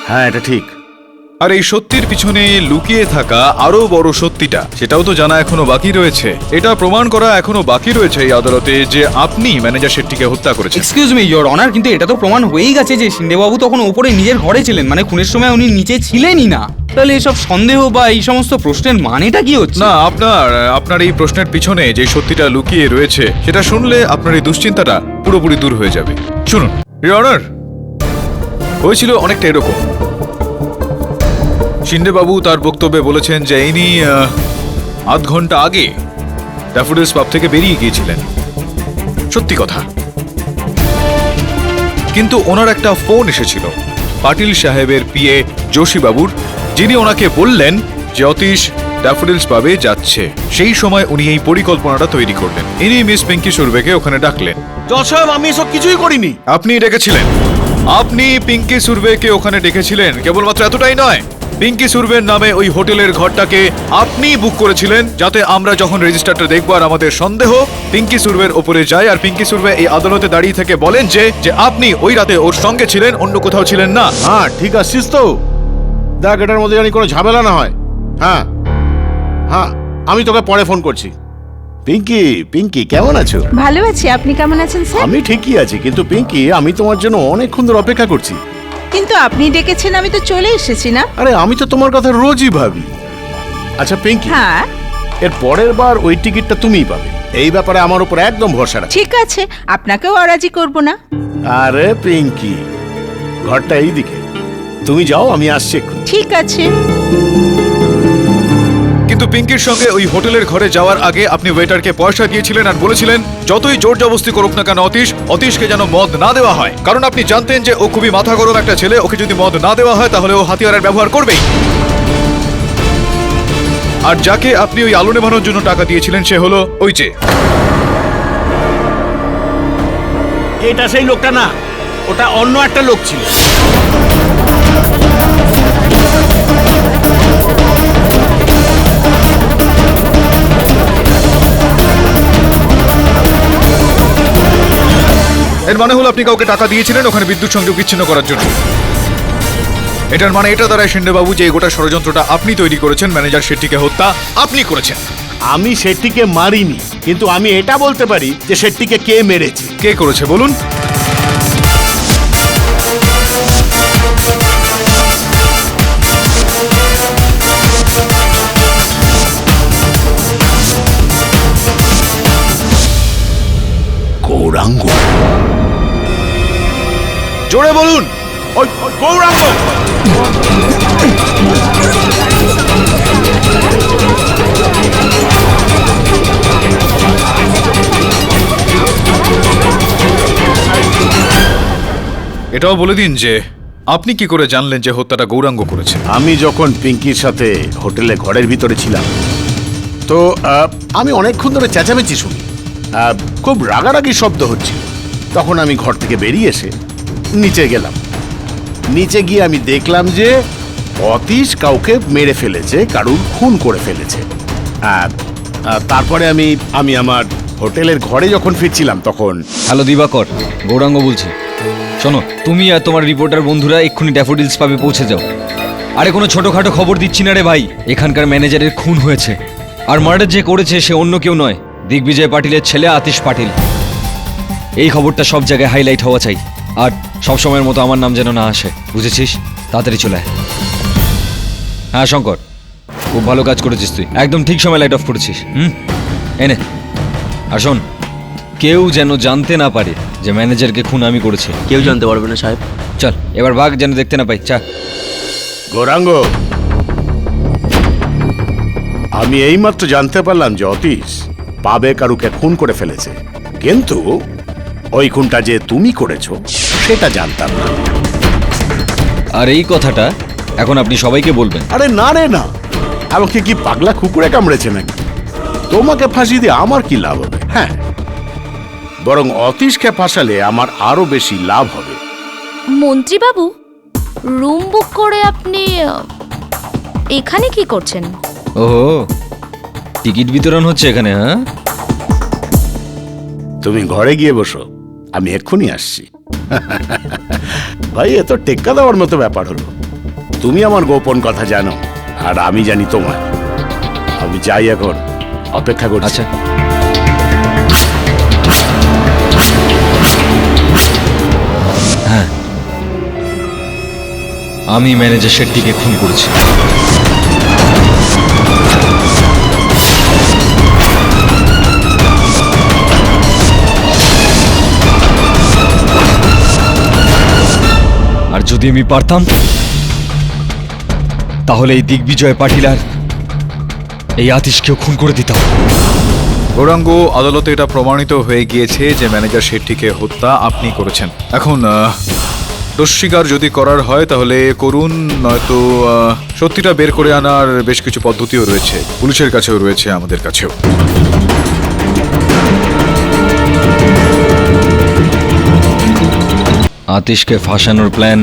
হ্যাঁ, এটা ঠিক। আর এই সত্যির পিছনে লুকিয়ে থাকা আরো বড় সত্যিটা, সেটাও তো জানা এখনো বাকি রয়েছে। এটা প্রমাণ করা এখনো বাকি রয়েছে এই আদালতে যে আপনি ম্যানেজার শেট্টিকে হত্যা করেছেন। এক্সকিউজ মি ইওর অনার, কিন্তু এটা তো প্রমাণ হয়েই গেছে যে শিন্দেবাবু তখন উপরে নিজের ঘরে ছিলেন, মানে খুনের সময় উনি নিচে ছিলেনই না। তাহলে এসব সন্দেহ বা এই সমস্ত প্রশ্নের মানেটা কি হচ্ছে? না, আপনার এই প্রশ্নের পিছনে যে সত্যিটা লুকিয়ে রয়েছে সেটা শুনলে আপনার এই দুশ্চিন্তাটা পুরোপুরি দূর হয়ে যাবে। শুনুন ইওর অনার, হয়েছিল অনেকটা এরকম। শিন্দেবাবু তার বক্তব্যে বলেছেন যে ইনি আধ ঘন্টা আগে ড্যাফোডিলস পাব থেকে বেরিয়ে গিয়েছিলেন। সত্যি কথা, কিন্তু ওনার একটা ফোন এসেছিল পাটিল সাহেবের পিএ যোশীবাবুর, যিনি ওনাকে বললেন যে অতীশ ড্যাফোডিলস পাবে যাচ্ছে। সেই সময় উনি এই পরিকল্পনাটা তৈরি করলেন। ইনি মিস পিঙ্কি সুরবেকে ওখানে ডাকলেন। জজ সাহেব, আমি এসব কিছুই করিনি। আপনি ডেকেছিলেন, আপনি পিঙ্কি সুরবেকে ওখানে ডেকেছিলেন। কেবলমাত্র এতটাই নয়, পিঙ্কি সুরবের নামে ওই হোটেলের ঘরটাকে আপনি বুক করেছিলেন, যাতে আমরা যখন রেজিস্টারটা দেখব আর আমাদের সন্দেহ পিঙ্কি সুরবের ওপরে যায়, আর পিঙ্কি সুরবে এই আদালতে দাঁড়িয়ে থেকে বলেন যে আপনি ওই রাতে ওর সঙ্গে ছিলেন, অন্য কোথাও ছিলেন না। হ্যাঁ, ঠিক আছিস তো? দেখ, এটার মধ্যে জানি কোনো ঝামেলা না হয়। হ্যাঁ হ্যাঁ, আমি তোকে পরে ফোন করছি। পিঙ্কি, পিঙ্কি কেমন আছো? ভালো আছি, আপনি কেমন আছেন স্যার? আমি ঠিকই আছি, কিন্তু পিঙ্কি, আমি তোমার জন্য অনেকক্ষণ ধরে অপেক্ষা করছি। কিন্তু আপনি ডেকেছেন, আমি তো চলে এসেছি না। আরে, আমি তো তোমার কথা রোজই ভাবি। আচ্ছা পিঙ্কি, হ্যাঁ, এর পরের বার ওই টিকিটটা তুমিই পাবে। এই ব্যাপারে আমার উপর একদম ভরসা রাখো। ঠিক আছে, আপনাকেও অরাজি করব না। আরে পিঙ্কি, ঘরটা এইদিকে, তুমি যাও, আমি আসছি এক্ষুনি। ঠিক আছে। কিন্তু পিঙ্কির সঙ্গে ওই হোটেলের ঘরে যাওয়ার আগে আপনি ওয়েটারকে পয়সা দিয়েছিলেন আর বলেছিলেন যতই জোর জবরদস্তি করুক না কেন অতীশকে যেন মদ না দেওয়া হয়, কারণ আপনি জানতেন যে ও খুবই মাথা গরম একটা ছেলে, ওকে যদি মদ না দেওয়া হয় তাহলে ও হাতিয়ারের ব্যবহার করবেই। আর যাকে আপনি ওই আলো নেভানোর জন্য টাকা দিয়েছিলেন সে হলো ওই যে। এটা সেই লোকটা না, ওটা অন্য একটা লোক ছিল। এর মানে হলো আপনি কাউকে টাকা দিয়েছিলেন ওখানে বিদ্যুৎ সংযোগ বিচ্ছিন্ন করার জন্য। এটার মানে এটা দ্বারা শিন্দেবাবু যে গোটা ষড়যন্ত্রটা আপনি তৈরি করেছেন, ম্যানেজার শেট্টিকে হত্যা আপনি করেছেন। আমি শেট্টিকে মারিনি, কিন্তু আমি এটা বলতে পারি যে শেট্টিকে কে মেরেছে। কে করেছে বলুন? গৌরাঙ্গ। জোরে বলুন। ওই গৌরাঙ্গ। এটাও বলে দিন যে আপনি কি করে জানলেন যে হত্যাটা গৌরাঙ্গ করেছে? আমি যখন পিঙ্কির সাথে হোটেলে ঘরের ভিতরে ছিলাম, তো আমি অনেকক্ষণ ধরে চেঁচামেচি শুনি, খুব রাগারাগি শব্দ হচ্ছিল। তখন আমি ঘর থেকে বেরিয়ে এসে নিচে গেলাম। নিচে গিয়ে আমি দেখলাম যে অতীশ কাউকে মেরে ফেলেছে, কারুর খুন করে ফেলেছে। তারপরে আমি আমার হোটেলের ঘরে যখন ফিরছিলাম তখন। হ্যালো দিবাকর, গৌরাঙ্গ বলছি। শোনো, তুমি আর তোমার রিপোর্টার বন্ধুরা এক্ষুনি ড্যাফোডিলস পাবে পৌঁছে যাও। আরে কোনো ছোটখাটো খবর দিচ্ছি না রে ভাই, এখানকার ম্যানেজারের খুন হয়েছে। আর মার্ডার যে করেছে সে অন্য কেউ নয়, দিগ্বিজয় পাটিলের ছেলে আতিশ পাটিল। এই খবরটা সব জায়গায় হাইলাইট হওয়া চাই, আর সব সময়ের মতো আমার নাম যেন না আসে, বুঝেছিস? তাড়াতাড়ি চলে আয়। হ্যাঁ শঙ্কর, খুব ভালো কাজ করেছিস তুই, একদম ঠিক সময় লাইট অফ করেছিস। এনে আর শোন, কেউ যেন জানতে না পারে যে ম্যানেজারকে খুন আমি করেছি। কেউ জানতে পারবে না সাহেব। চল এবার ভাগ, যেন দেখতে না পাই। চা। গৌরাঙ্গ, আমি এইমাত্র জানতে পারলাম যে অতীশ পাবে কারুকে খুন করে ফেলেছে, কিন্তু ওই খুনটা যে তুমি করেছো সেটা জানতাম না। আর এই কথাটা এখন আপনি সবাইকে বলবেন? আরে না রে না, আমাকে কি পাগলা কুকুরে কামড়েছে নাকি? তোমাকে ফাঁসি দিয়ে আমার কি লাভ হবে? হ্যাঁ, বরং অতীশকে ফাঁসালে আমার আরো বেশি লাভ হবে। মন্ত্রীবাবু, রুম বুক করে আপনি এখানে কি করছেন? ওহো, টিকিট বিতরণ হচ্ছে এখানে, হ্যাঁ? তুমি ঘরে গিয়ে বসো, আমি এক্ষুনি আসছি। ভাই, এ তো টেক্কা দেওয়ার মতো ব্যাপার হলো। তুমি আমার গোপন কথা জানো, আর আমি জানি তোমার। আমি যাই এখন, অপেক্ষা করছি। আচ্ছা, হ্যাঁ, আমি ম্যানেজার শেট্টিকে খুন করেছি। আর যদি আমি পারতাম তাহলে এই দিগ্বিজয় পাটিল আর এই আতিশকেও খুন করে দিতাম। গৌরাঙ্গ, আদালতে এটা প্রমাণিত হয়ে গিয়েছে যে ম্যানেজার শেট্টিকে হত্যা আপনি করেছেন। এখন দোষ স্বীকার যদি করার হয় তাহলে করুন, নয়তো সত্যিটা বের করে আনার বেশ কিছু পদ্ধতিও রয়েছে, পুলিশের কাছেও রয়েছে, আমাদের কাছেও। আতিশকে ফাঁসানোর প্ল্যান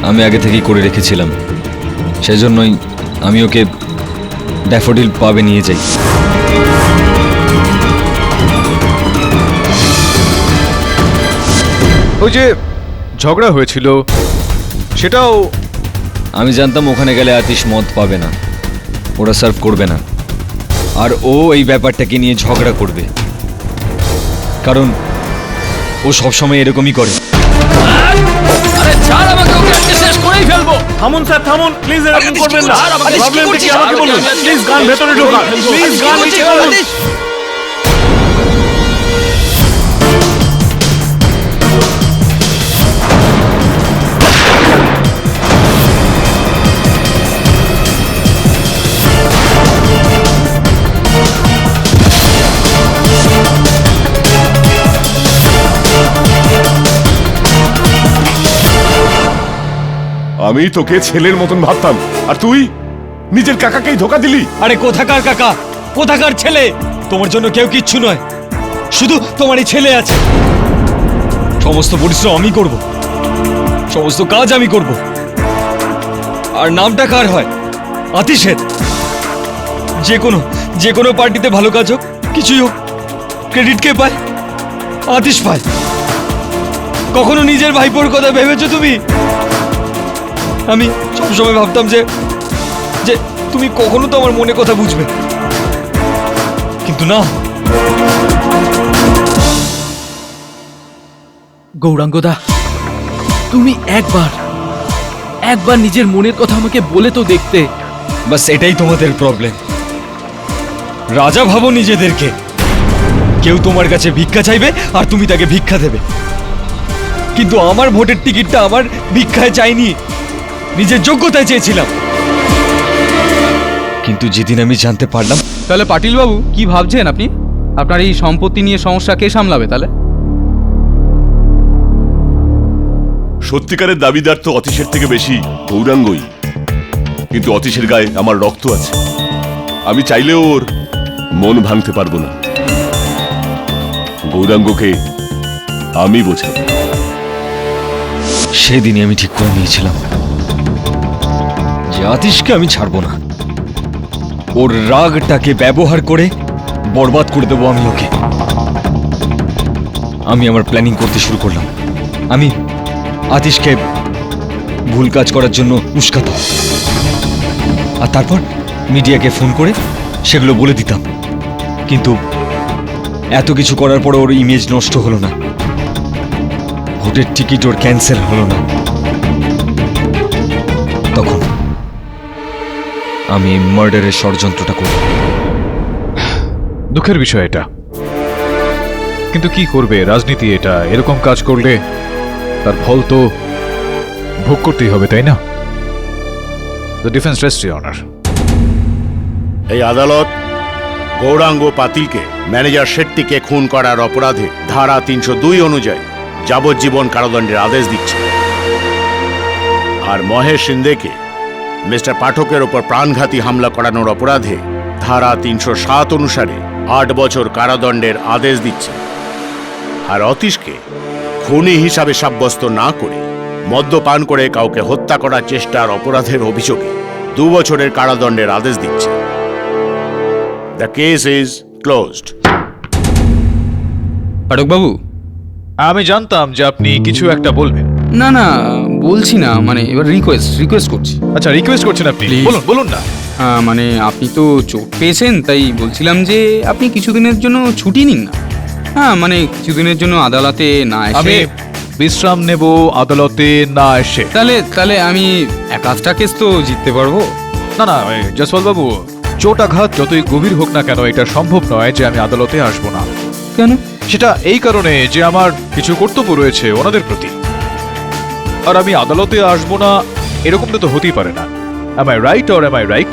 আমি আগে থেকেই করে রেখেছিলাম, সেজন্যই আমি ওকে ড্যাফোডিল পাবে নিয়ে যাই। ওই যে ঝগড়া হয়েছিল সেটাও আমি জানতাম ওখানে গেলে আতিশ মদ পাবে না, ওরা সার্ভ করবে না, আর ও এই ব্যাপারটাকে নিয়ে ঝগড়া করবে, কারণ ও সবসময় এরকমই করে। আরে ছাড় আমাকে, ওকে আজকে শেষ করেই ফেলবো। থামুন স্যার, থামুন প্লিজ, এরকম করবেন না। প্রবলেমটা কি আমাকে বলুন প্লিজ। গান ভেতরে ঢোকা প্লিজ, গান নিচে করুন। আমি তোকে ছেলের মতন ভাবতাম, আর তুই নিজের কাকাকেই ধোকা দিলি। আরে কোথাকার কাকা, কোথাকার ছেলে? তোমার জন্য কেউ কিচ্ছু নয়, শুধু তোমারই ছেলে আছে। সমস্ত পরিশ্রম আমি করব, সমস্ত কাজ আমি করব, আর নামটা কার হয়? আতিশের। যে কোনো পার্টিতে ভালো কাজ হোক, কিছুই হোক, ক্রেডিট কে পায়? আতিশ পায়। কখনো নিজের ভাইপোর কথা ভেবেছো তুমি? আমি সবসময় ভাবতাম যে যে তুমি কখনো তো আমার মনে কথা বুঝবে, কিন্তু না। গৌরাঙ্গদা, তুমি একবার নিজের মনের কথা আমাকে বলে তো দেখতে। বাস এটাই তোমাদের প্রবলেম। রাজা ভাবো নিজেদেরকে, কেউ তোমার কাছে ভিক্ষা চাইবে আর তুমি তাকে ভিক্ষা দেবে, কিন্তু আমার ভোটের টিকিটটা আমার ভিক্ষায় চাইনি, নিজের যোগ্যতায় চেয়েছিলাম। কিন্তু যেদিন আমি জানতে পারলাম। তাহলে পাটিল বাবু কি ভাবছেন আপনি? আপনার এই সম্পত্তি নিয়ে সমস্যা কে সামলাবে তাহলে? সত্যিকারের দাবিদার তো অতীশের থেকে বেশি গৌরাঙ্গই, কিন্তু অতীশের গায়ে আমার রক্ত আছে, আমি চাইলেও ওর মন ভাঙতে পারবো না। গৌরাঙ্গকে আমি বোঝাবো। সেদিনই আমি ঠিক করে নিয়েছিলাম যে আতিশকে আমি ছাড়বো না, ওর রাগটাকে ব্যবহার করে বরবাদ করে দেবো আমি ওকে। আমি আমার প্ল্যানিং করতে শুরু করলাম। আমি আতিশকে ভুল কাজ করার জন্য উস্কাতাম, আর তারপর মিডিয়াকে ফোন করে সেগুলো বলে দিতাম, কিন্তু এত কিছু করার পর ওর ইমেজ নষ্ট হলো না, ভোটের টিকিট ওর ক্যান্সেল হলো না। তখন আমি মার্ডারের ষড়যন্ত্রটা করব। দুঃখের বিষয় এটা, কিন্তু কি করবে, রাজনীতি এটা, এরকম কাজ করলে তার ফল তো ভোগ করতেই হবে, তাই না? The defence rest your honour. এই আদালত গৌরাঙ্গ পাতিলকে ম্যানেজার শেট্টিকে খুন করার অপরাধে ধারা 302 অনুযায়ী যাবজ্জীবন কারাদণ্ডের আদেশ দিচ্ছে, আর মহেশ শিন্দেকে মিস্টার পাঠকের ওপর প্রাণঘাতী হামলা করানোর অপরাধে ধারা 307 অনুসারে 8 বছর কারাদণ্ডের আদেশ দিচ্ছে। আর অতীশকে খুনি হিসাবে সাব্যস্ত না করে মদ্যপান করে কাউকে হত্যা করার চেষ্টার অপরাধের অভিযোগে 2 বছরের কারাদণ্ডের আদেশ দিচ্ছে। The case is closed. পাঠকবাবু, আমি জানতাম যে আপনি কিছু একটা বলবেন। না না বলছি না, মানে এবার রিকোয়েস্ট করছি। আচ্ছা, রিকোয়েস্ট করছেন আপনি? Please. বলুন বলুন না। মানে আপনি তো চোট পেয়েছেন, তাই বলছিলাম যে আপনি কিছুদিনের জন্য ছুটি নিন না। হ্যাঁ, মানে কিছুদিনের জন্য আদালতে না আমি এসে। বিশ্রাম নেব আদালতে না এসে। তাহলে আমি একাধটা কেস তো জিততে পারবো। না না জসওয়াল বাবু, চোট আঘাত যতই গভীর হোক না কেন, এটা সম্ভব নয় যে আমি আদালতে আসবো না। কেন? সেটা এই কারণে যে আমার কিছু কর্তব্য রয়েছে ওনাদের প্রতি, আর আমি আদালতে আসবো না এরকম তো হতেই পারে না। Am I right or am I right?